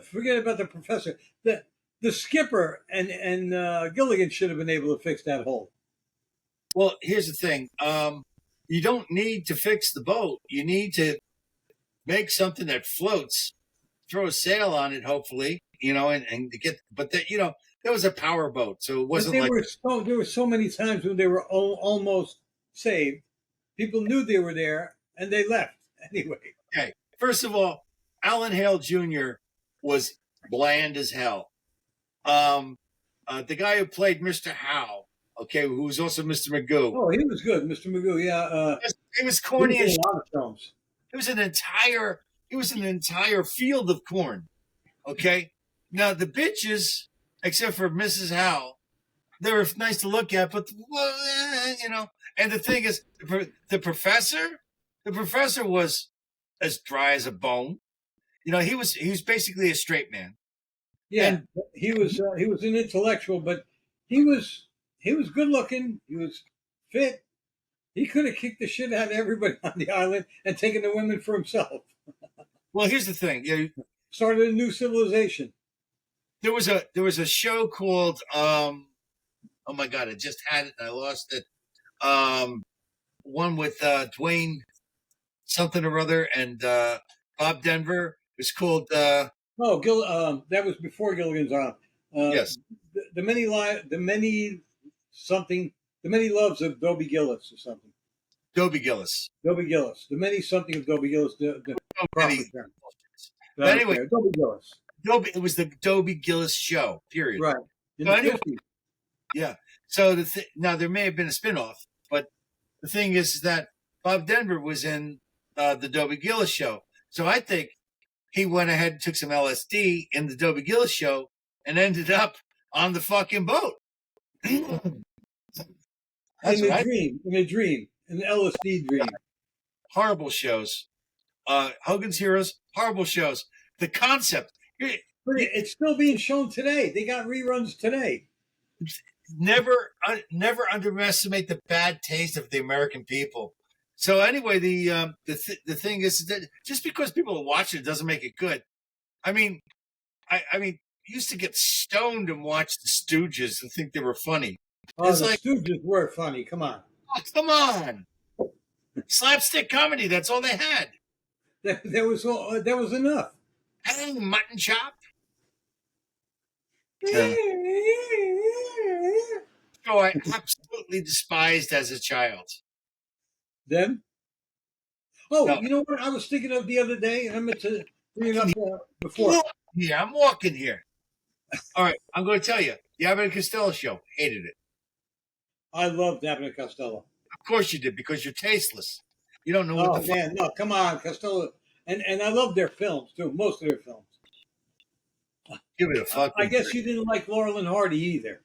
forget about the professor. The skipper and Gilligan should have been able to fix that hole. Well, here's the thing. You don't need to fix the boat. You need to make something that floats, throw a sail on it, hopefully, and get. But there was a power boat, so it wasn't there were so many times when they were almost saved. People knew they were there and they left anyway. Okay. First of all, Alan Hale Jr. was bland as hell. The guy who played Mr. Howe, who was also Mr. Magoo. Oh, he was good, Mr. Magoo. Yeah, he was corny as a lot of films. It was an entire field of corn. Okay, now the bitches, except for Mrs. Howe, they were nice to look at, but And the thing is, the professor was as dry as a bone. He was basically a straight man. Yeah, and he was an intellectual, but he was good looking. He was fit. He could have kicked the shit out of everybody on the island and taken the women for himself. Well, here's the thing. Started a new civilization. There was a show called oh my God, I just had it and I lost it. One with Dwayne something or other and Bob Denver. It was called that was before Gilligan's Island. Yes. The many loves of Dobie Gillis or something. Dobie Gillis. The many something of Dobie Gillis. But anyway, Dobie Gillis. It was the Dobie Gillis show. Period. Right. In the 50s. Yeah. So now there may have been a spinoff, but the thing is that Bob Denver was in the Dobie Gillis show. So I think he went ahead and took some LSD in the Dobie Gillis show and ended up on the fucking boat. That's In a right. dream, an LSD dream. Horrible shows. Hogan's Heroes, horrible shows. The concept, But it's still being shown today. They got reruns today. never underestimate the bad taste of the American people. So anyway, the thing is that just because people watch it doesn't make it good. I mean, I mean, used to get stoned and watch the Stooges and think they were funny. Oh, It's the like, Stooges were funny. Come on. oh, come on, slapstick comedy. That's all they had. There was enough. Hey, mutton chop. Them? Oh, I absolutely despised as a child. Oh, No, you know what I was thinking of the other day? I meant to bring it up before. I'm walking here. All right, I'm going to tell you. The Abbott and Costello show. Hated it. I loved Abbott and Costello. Of course you did, because you're tasteless. You don't know what Oh the fuck. man, no, come on, Costello, and I love their films too. Most of their films. Give it a fuck. I guess you didn't like Laurel and Hardy either.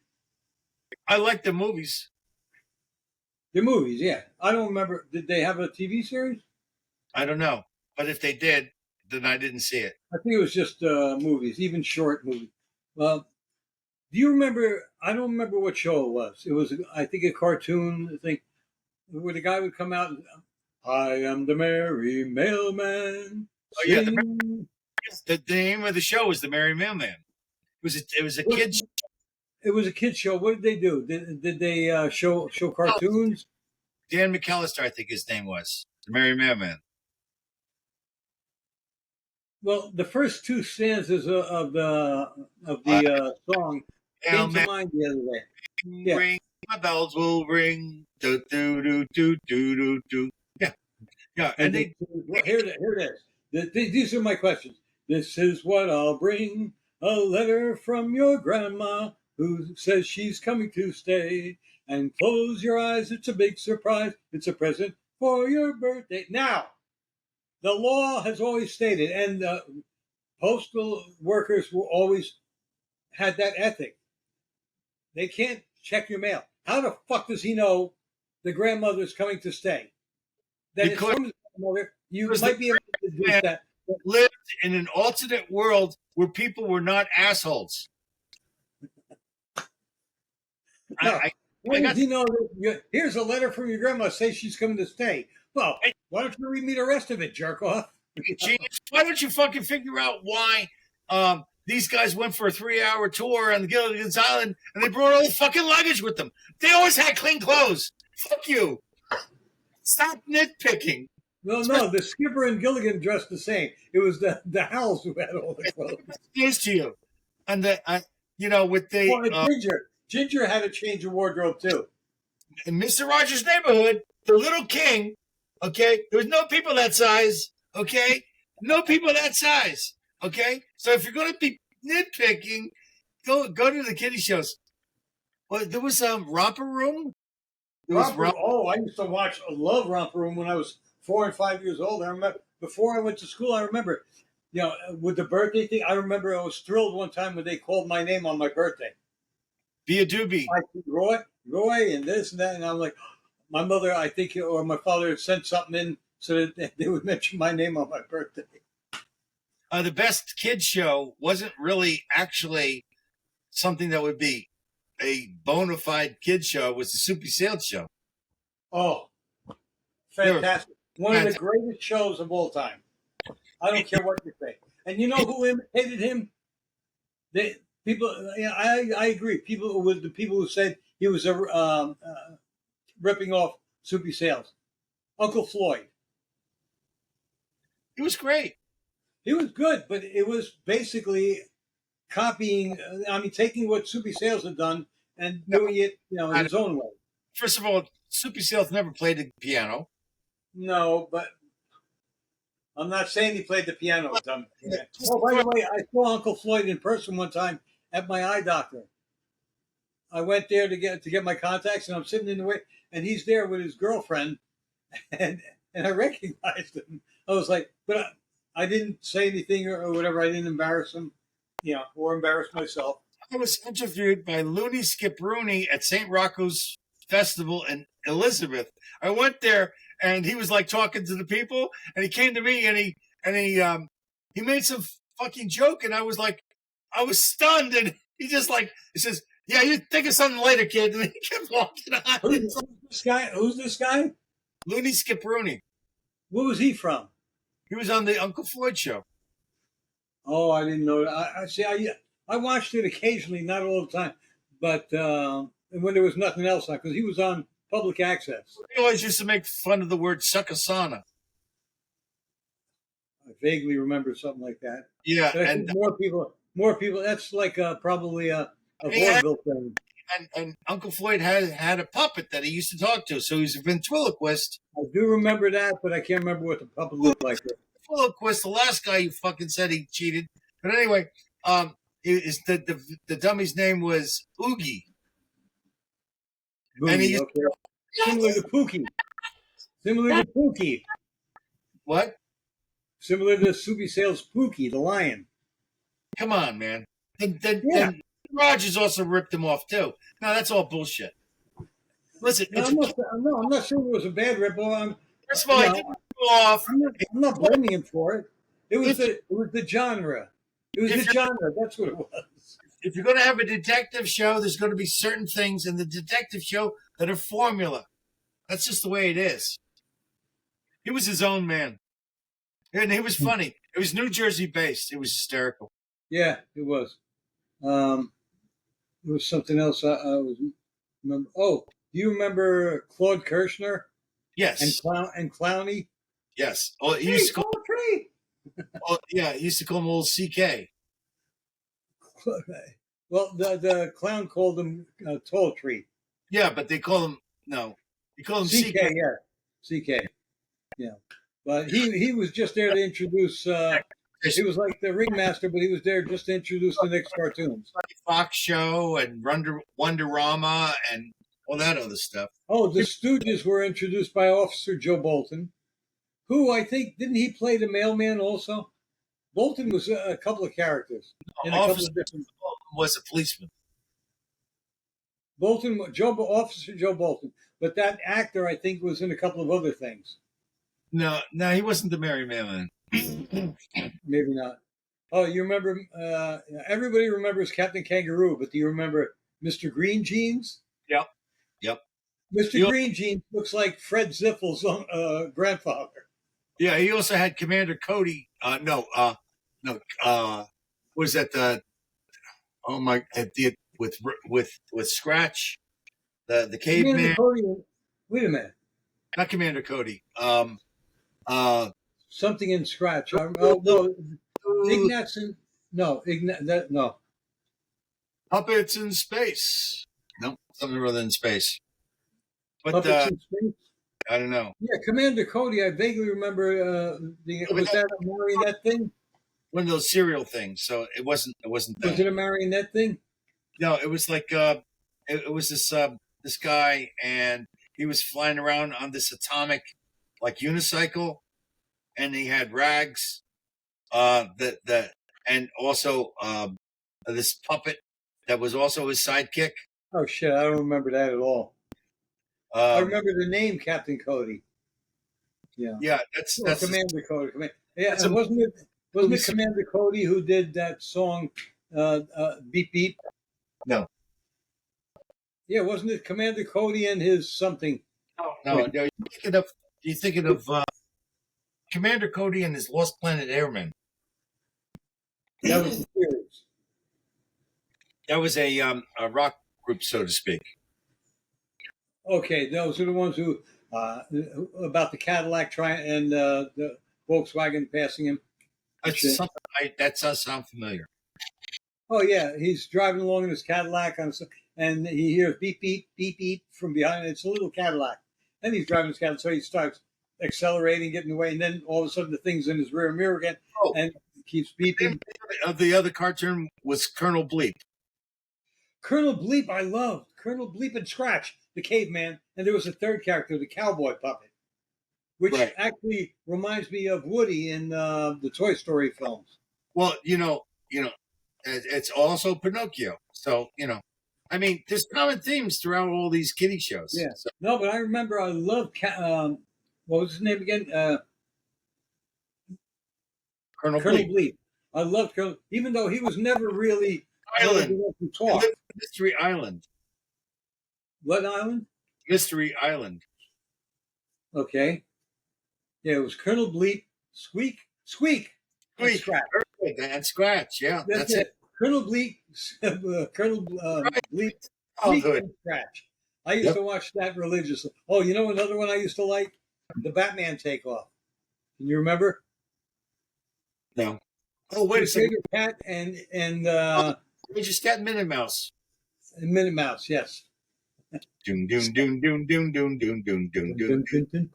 I like the movies. The movies, yeah. I don't remember. Did they have a TV series? I don't know. But if they did, then I didn't see it. I think it was just movies, even short movies. Well, do you remember? I don't remember what show it was. It was, I think, a cartoon. I think where the guy would come out and, "I am the merry mailman." Oh, yeah. The name of the show was The Merry Mailman. It was a kid's. It was a kid show. What did they do? Did they show cartoons? Dan McAllister, I think his name was. The Merry Mailman. Well, the first two stanzas of the song came to mind the other day. Yeah. Ring, my bells will ring. Do, do, do, do, do, do, do. Yeah. Yeah. And they, here it is. These are my questions. This is what I'll bring. A letter from your grandma who says she's coming to stay. And close your eyes. It's a big surprise. It's a present for your birthday. Now, the law has always stated, and postal workers will always had that ethic. They can't check your mail. How the fuck does he know the grandmother's coming to stay? That it's from his grandmother. You might be able to do that. Lived in an alternate world where people were not assholes. No. Why does he know that here's a letter from your grandma says she's coming to stay? Well, why don't you read me the rest of it, jerk off? Genius. Why don't you fucking figure out why these guys went for a 3-hour tour on the Gilligan's Island and they brought all the fucking luggage with them? They always had clean clothes. Fuck you. Stop nitpicking. No, the skipper and Gilligan dressed the same. It was the Howells who had all the clothes. News to you. And with the Ginger had a change of wardrobe too. In Mr. Rogers' Neighborhood, the little king, okay, there was no people that size, okay? No people that size, okay? So if you're going to be nitpicking, go to the kiddie shows. Well, there was Romper Room. I used to love Romper Room when I was 4 and 5 years old. I remember before I went to school. I remember, with the birthday thing. I remember I was thrilled one time when they called my name on my birthday. Be a doobie. I said, Roy, and this and that, and I'm like, my mother, I think, or my father had sent something in so that they would mention my name on my birthday. The best kids show wasn't really actually something that would be a bona fide kid show. It was the Soupy Sales show. Oh, fantastic! One of the greatest shows of all time. I don't care what you say. And you know who imitated him? People. Yeah, I agree. The people who said he was ripping off Soupy Sales. Uncle Floyd. It was great. He was good, but it was basically copying. Taking what Soupy Sales had done and doing it, in his own way. First of all, Soupy Sales never played the piano. No, but I'm not saying he played the piano. Dumb. Oh, by the way, I saw Uncle Floyd in person one time at my eye doctor. I went there to get my contacts, and I'm sitting in the way, and he's there with his girlfriend, and I recognized him. I was like, but I didn't say anything or whatever. I didn't embarrass him, or embarrass myself. I was interviewed by Looney Skip Rooney at St. Rocco's Festival in Elizabeth. I went there and he was like talking to the people, and he came to me and he made some fucking joke, and I was stunned, and he says, "Yeah, you think of something later, kid," and he kept walking on. Who's this guy? Who's this guy? Looney Skip Rooney. Where was he from? He was on the Uncle Floyd show. Oh, I didn't know. I see. I watched it occasionally, not all the time, but when there was nothing else on, because he was on public access. He always used to make fun of the word "suckasana." I vaguely remember something like that. Yeah, but I think more people. That's like probably a vaudeville thing. And Uncle Floyd had a puppet that he used to talk to, so he's a ventriloquist. I do remember that, but I can't remember what the puppet looked like. Ventriloquist, the last guy you fucking said he cheated. But anyway, the dummy's name was Oogie. Boogie, and he used similar to Pookie. Similar to Pookie. What? Similar to Soupy Sales Pookie, the lion. Come on, man. Then Rogers also ripped him off too. No, that's all bullshit. Listen, I'm not saying it was a bad rip-off. First of all, he didn't rip off. I'm not blaming him for it. It was the genre. It was the genre. That's what it was. If you're going to have a detective show, there's going to be certain things in the detective show that are formula. That's just the way it is. He was his own man. And he was funny. It was New Jersey based. It was hysterical. Yeah, it was. There was something else I was remember. Oh, do you remember Claude Kirshner? Yes. And Clowney? Yes. Oh, he used to call he used to call him old CK. Well, the clown called him Tall Tree. Yeah, but they call him CK. Yeah, CK. Yeah, but he was just there to introduce. He was like the ringmaster, but he was there just to introduce the next cartoons. Fox Show and Wonderama and all that other stuff. Oh, the Stooges were introduced by Officer Joe Bolton, who I think didn't he play the mailman also? Bolton was a couple of characters. Officer Bolton was a policeman. Officer Joe Bolton, but that actor I think was in a couple of other things. No, he wasn't the Merry Mailman. Maybe not. Oh, you remember? Everybody remembers Captain Kangaroo, but do you remember Mr. Green Jeans? Yep. Mr. Green Jeans looks like Fred Ziffel's grandfather. Yeah, he also had Commander Cody. Was that with Scratch, the caveman? Wait a minute. Not Commander Cody. Something in Scratch. No, Ignat's in. No, no. Puppets in Space. No, something rather than space. But Puppets in Space? I don't know. Yeah, Commander Cody. I vaguely remember. Was that a marionette thing? One of those serial things. So it wasn't. Was it a marionette thing? No, it was like it was this guy, and he was flying around on this atomic like unicycle, and he had rags. And also this puppet that was also his sidekick. Oh shit! I don't remember that at all. I remember the name Captain Cody. Yeah, that's Commander Cody. Wasn't it Commander Cody who did that song "Beep Beep"? No. Yeah, wasn't it Commander Cody and his something? No. You're thinking of Commander Cody and his Lost Planet Airmen. That was the series. That was a rock group, so to speak. Okay, those are the ones who about the Cadillac and the Volkswagen passing him. That does sound familiar. Oh yeah, he's driving along in his Cadillac and he hears beep beep beep beep from behind. It's a little Cadillac, and he's driving his Cadillac, so he starts accelerating, getting away, and then all of a sudden the thing's in his rear mirror again, and keeps beeping. The other cartoon was Colonel Bleep. Colonel Bleep, I loved Colonel Bleep and Scratch, the caveman, and there was a third character, the cowboy puppet, which actually reminds me of Woody in the Toy Story films. Well, It's also Pinocchio. So, I mean, there's common themes throughout all these kiddie shows. Yeah. So, No, but I remember I loved what was his name again? Colonel Colonel Bleep. Bleep. I loved Colonel, even though he was never really old Island. enough to They talk. lived on Mystery Island. What island? Mystery Island. Okay. Yeah, it was Colonel Bleep, Squeak, and Squeak. Scratch. Perfect. And Scratch. Yeah, That's it. Colonel Bleep, Colonel Right. Bleep, Squeak, Childhood. and Scratch. I used Yep. to watch that religiously. Oh, you know another one I used to like? The Batman Takeoff. Can you remember? No. Oh, wait a His second. favorite cat and We just got Minnie Mouse. Minute Mouse. Yes. Doom, doom, doom, doom, doom, doom, doom, doom, doom, doom.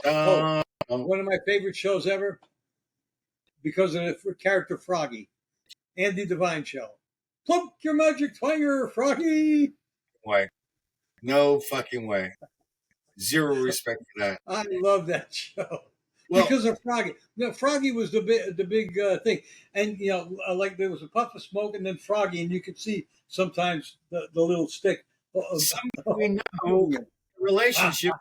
Oh, one of my favorite shows ever because of the character Froggy. Andy Devine show. Plunk your magic twanger, Froggy. Way. No fucking way. Zero respect for that. I love that show. Well, Because of Froggy. Froggy was the big thing. And, like there was a puff of smoke and then Froggy, and you could see sometimes the little stick. somebody we know relationship.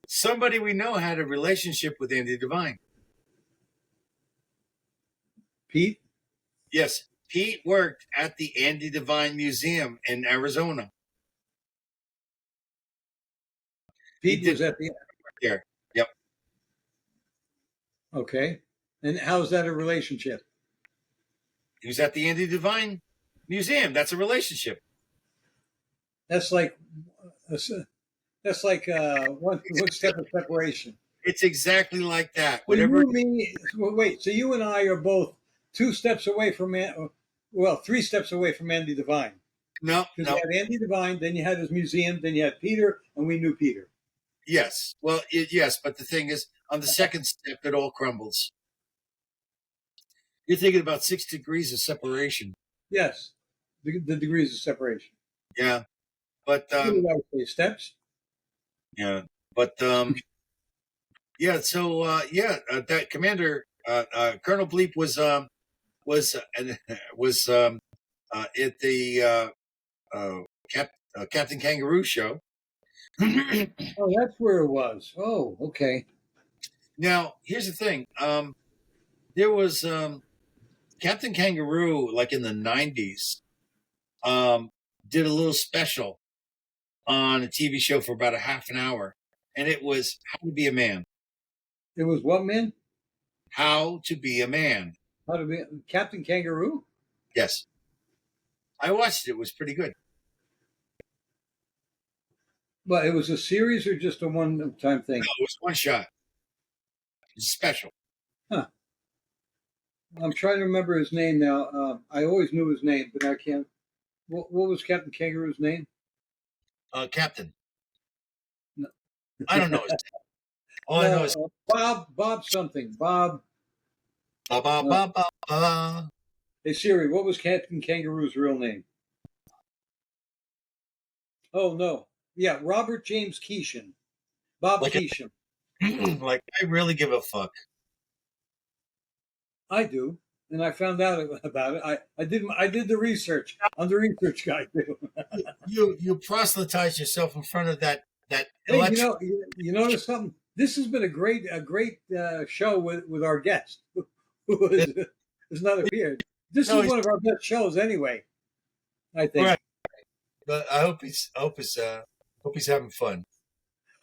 Somebody we know had a relationship with Andy Devine. Pete? Yes, Pete worked at the Andy Devine Museum in Arizona. Pete was at the there. Yep. Okay. And how's that a relationship? He was at the Andy Devine Museum. That's a relationship. That's like one step of separation. It's exactly like that. So Whatever. wait. So you and I are both 2 steps away from 3 steps away from Andy Devine. No. Because you had Andy Devine, then you had his museum, then you had Peter, and we knew Peter. Yes. Well, yes, but the thing is, on the second step, it all crumbles. You're thinking about 6 degrees of separation. Yes, the degrees of separation. Yeah, but Steps. yeah, but yeah. So that Commander Colonel Bleep was at the Captain Kangaroo show. Oh, that's where it was. Oh, okay. Now, here's the thing. There was Captain Kangaroo, like in the 90s, did a little special on a TV show for about a half an hour, and it was How to Be a Man. It was what, man? How to Be a Man. How to be Captain Kangaroo? Yes. I watched it. It was pretty good. But it was a series or just a one-time thing? No, it was one shot. It was special. Huh. I'm trying to remember his name now. I always knew his name, but I can't. What was Captain Kangaroo's name? Captain. No. I don't know his name. All I know is Bob something. Bob. Ba. Hey Siri, what was Captain Kangaroo's real name? Oh no. Yeah, Robert James Keeshan. Bob Keeshan. Like, I really give a fuck. I do, and I found out about it. I did the research. I'm the research guy too. You proselytize yourself in front of that Hey, election. you notice something? This has been a great show with our guest who is not appeared. This is one of our best shows anyway. I think. Right. But I hope he's having fun.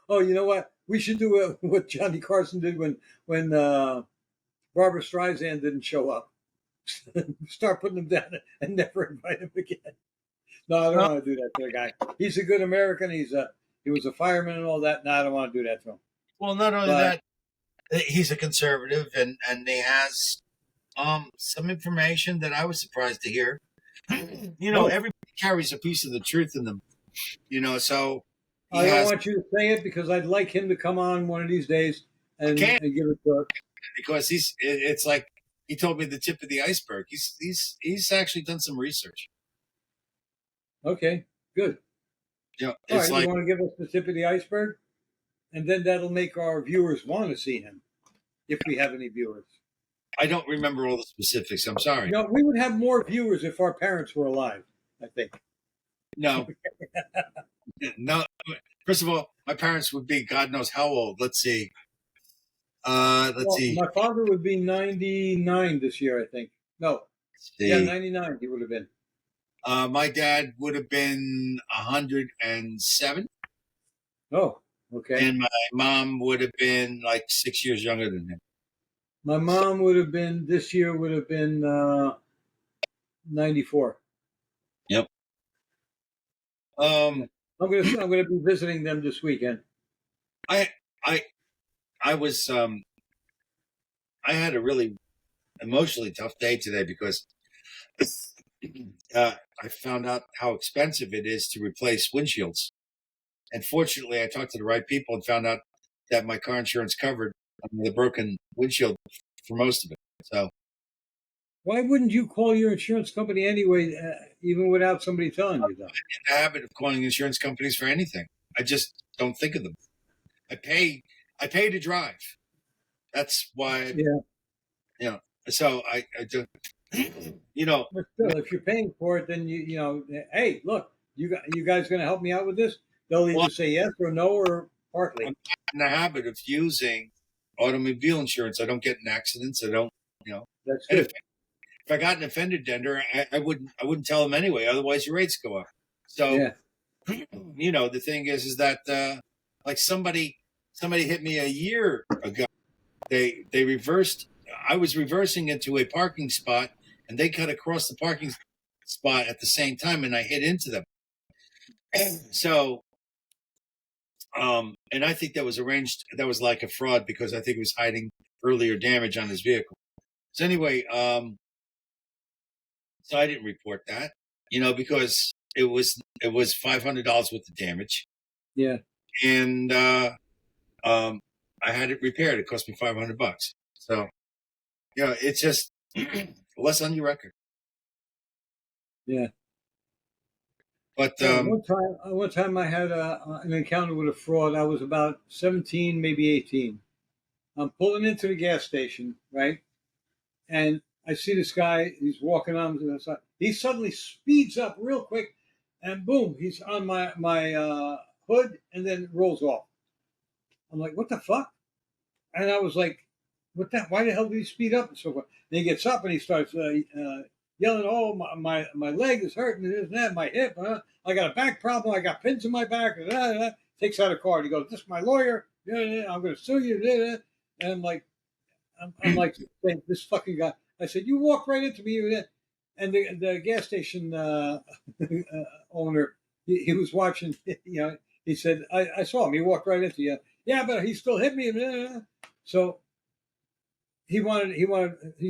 Oh, you know what? We should do what Johnny Carson did when Barbara Streisand didn't show up. Start putting him down and never invite him again. No, I don't want to do that to the guy. He's a good American. He was a fireman and all that. No, I don't want to do that to him. Well, not only that, he's a conservative, and he has some information that I was surprised to hear. Everybody carries a piece of the truth in them. So I don't want you to say it because I'd like him to come on one of these days and give it to us. Because it's like he told me the tip of the iceberg. He's actually done some research. Okay, good. It's all right, like, you want to give us the tip of the iceberg? And then that'll make our viewers want to see him, if we have any viewers. I don't remember all the specifics. I'm sorry. No, we would have more viewers if our parents were alive, I think. No, no. First of all, my parents would be God knows how old. Let's see. Let's Well, see. my father would be 99 this year, I think. No, Let's yeah, see. 99 he would have been. My dad would have been 107, Oh, okay. and my mom would have been like 6 years younger than him. My So, mom would have been, this year would have been 94. yep. Yeah. Um, I'm gonna be visiting them this weekend. I, I, I was, I had a really emotionally tough day today because I found out how expensive it is to replace windshields. And fortunately, I talked to the right people and found out that my car insurance covered the broken windshield for most of it. So Why wouldn't you call your insurance company anyway, even without somebody telling you though? in the habit of calling insurance companies for anything. I just don't think of them. I pay, I pay to drive. That's why, Yeah, you know. So I do, you know, but still, if you're paying for it, then you know, hey, look, you guys going to help me out with this? They'll well, either say yes or no or I'm partly. in the habit of using automobile insurance. I don't get in accidents. I don't, you know. That's And good. if I got an fender dender, I wouldn't tell them anyway. Otherwise, your rates go up. So Yeah, the thing is that like somebody hit me a year ago. They reversed. I was reversing into a parking spot, and they cut across the parking spot at the same time, and I hit into them. So, and I think that was arranged. That was like a fraud because I think it was hiding earlier damage on his vehicle. So anyway, so I didn't report that, because it was $500 worth of damage, yeah. and um, I had it repaired. It cost me $500. So it's just less on your record. Yeah. But Yeah, one time I had an encounter with a fraud. I was about 17, maybe 18. I'm pulling into the gas station, right? And I see this guy. He's walking on the side. He suddenly speeds up real quick, and boom, he's on my hood, and then rolls off. I'm like, what the fuck? And I was like, what the? Why the hell did he speed up and so forth? And he gets up and he starts yelling, "Oh, my leg is hurting, and this and that, my hip. I got a back problem. I got pins in my back." Takes out a card. He goes, "This is my lawyer. Yeah, I'm going to sue you." And I'm like, this fucking guy. I said, "You walked right into me." And the gas station owner, he was watching. He said, "I saw him. He walked right into you." Yeah, but he still hit me. So he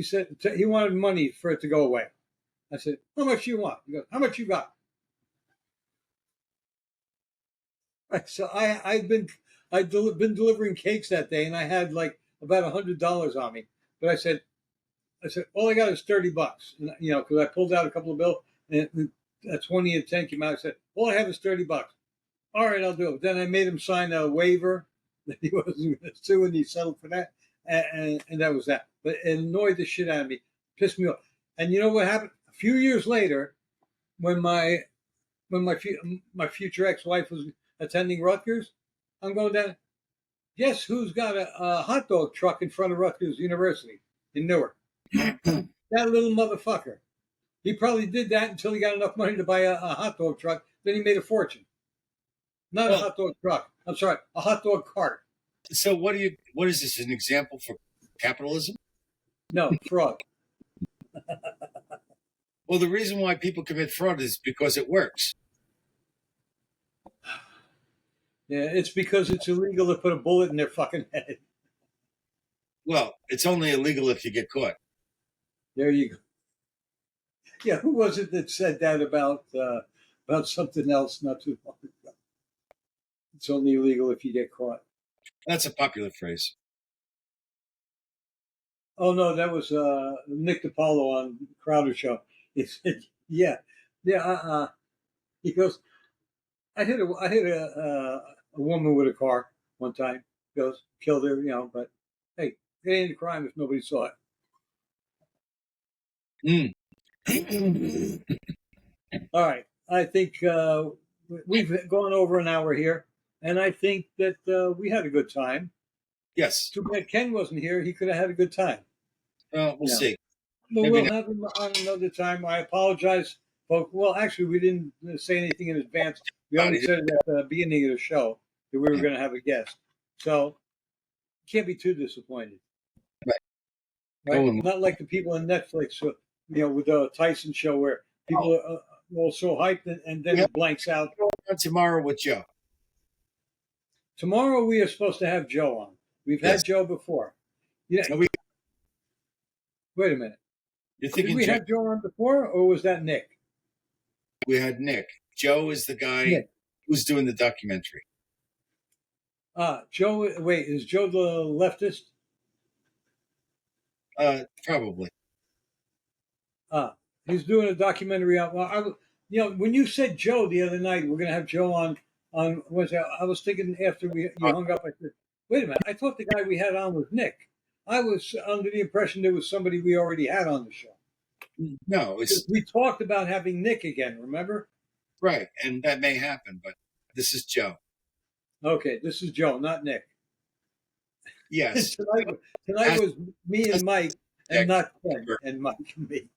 said he wanted money for it to go away. I said, "How much you want?" He goes, "How much you got?" So been delivering cakes that day, and I had like about $100 on me. But I said, all I got is $30, and, because I pulled out a couple of bills, and 20 and 10 came out. I said, all I have is $30. All right, I'll do it. Then I made him sign a waiver that he wasn't going to sue, and he settled for that, and that was that. But it annoyed the shit out of me, pissed me off. And you know what happened? A few years later, when my future ex-wife was attending Rutgers, I'm going down. Guess who's got a hot dog truck in front of Rutgers University in Newark? That little motherfucker. He probably did that until he got enough money to buy a hot dog truck. Then he made a fortune. Not a well, hot dog truck. I'm sorry, a hot dog cart. so what is this, an example for capitalism? No, fraud. Well, the reason why people commit fraud is because it works. Yeah, it's because it's illegal to put a bullet in their fucking head. Well, it's only illegal if you get caught. There you go. Yeah, who was it that said that about something else not too long ago? It's only illegal if you get caught. That's a popular phrase. Oh no, that was Nick DiPaolo on Crowder Show. He said, "Yeah, yeah." He goes, I hit a woman with a car one time. He goes, killed her, but hey, it ain't a crime if nobody saw it. Mm. All right. I think we've gone over an hour here, and I think that we had a good time. Yes. Too bad Ken wasn't here. He could have had a good time. We'll Yeah. see. But Maybe we'll not. have him on another time. I apologize, folks. Well, actually, we didn't say anything in advance. We only said it at the beginning of the show that we were going to have a guest. So can't be too disappointed. Right. Right? Oh, Not like the people on Netflix, with the Tyson show where people are all so hyped and then we have it blanks out. tomorrow with Joe. Tomorrow we are supposed to have Joe on. We've had Yes. Joe before. Yeah. No, Wait a minute. you're Did thinking we Joe? have Joe on before, or was that Nick? We had Nick. Joe is the guy Nick. who's doing the documentary. Joe. Wait, is Joe the leftist? Probably. He's doing a documentary on. Well, when you said Joe the other night, we're going to have Joe on. Was that? I was thinking after you hung up. I said, "Wait a minute! I thought the guy we had on was Nick." I was under the impression there was somebody we already had on the show. No, We talked about having Nick again. Remember? right, and that may happen, but this is Joe. Okay, this is Joe, not Nick. Yes. tonight was me and Mike, and not Ken and Mike and me.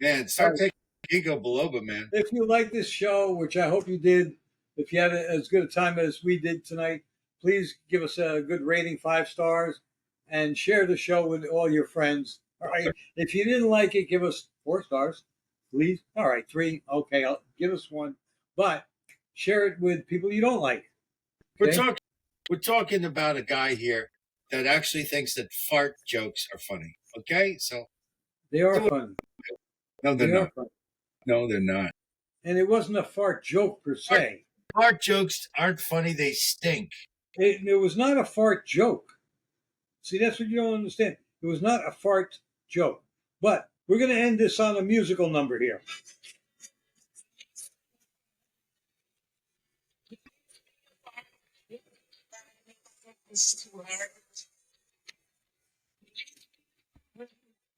Man, start taking Ginkgo biloba, man. If you like this show, which I hope you did, if you had as good a time as we did tonight, please give us a good rating, 5 stars, and share the show with all your friends. All right. If you didn't like it, give us 4 stars, please. All right, 3. Okay, give us 1. But share it with people you don't like. Okay? We're talking about a guy here that actually thinks that fart jokes are funny. Okay, so they are funny. No, they're not. No, they're not. And it wasn't a fart joke per se. Fart jokes aren't funny; they stink. It was not a fart joke. See, that's what you don't understand. It was not a fart joke. But we're going to end this on a musical number here.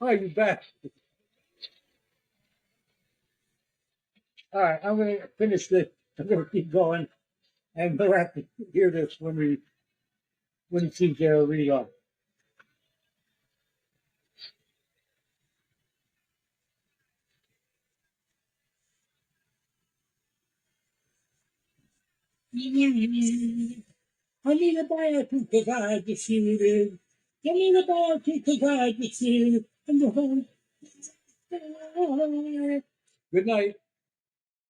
Oh, you bet. All right, I'm going to finish this. I'm going to keep going, and we'll have to hear this when it's read on. I need a biopic because I had to see it. I need a biopic because I had to see it. Good night.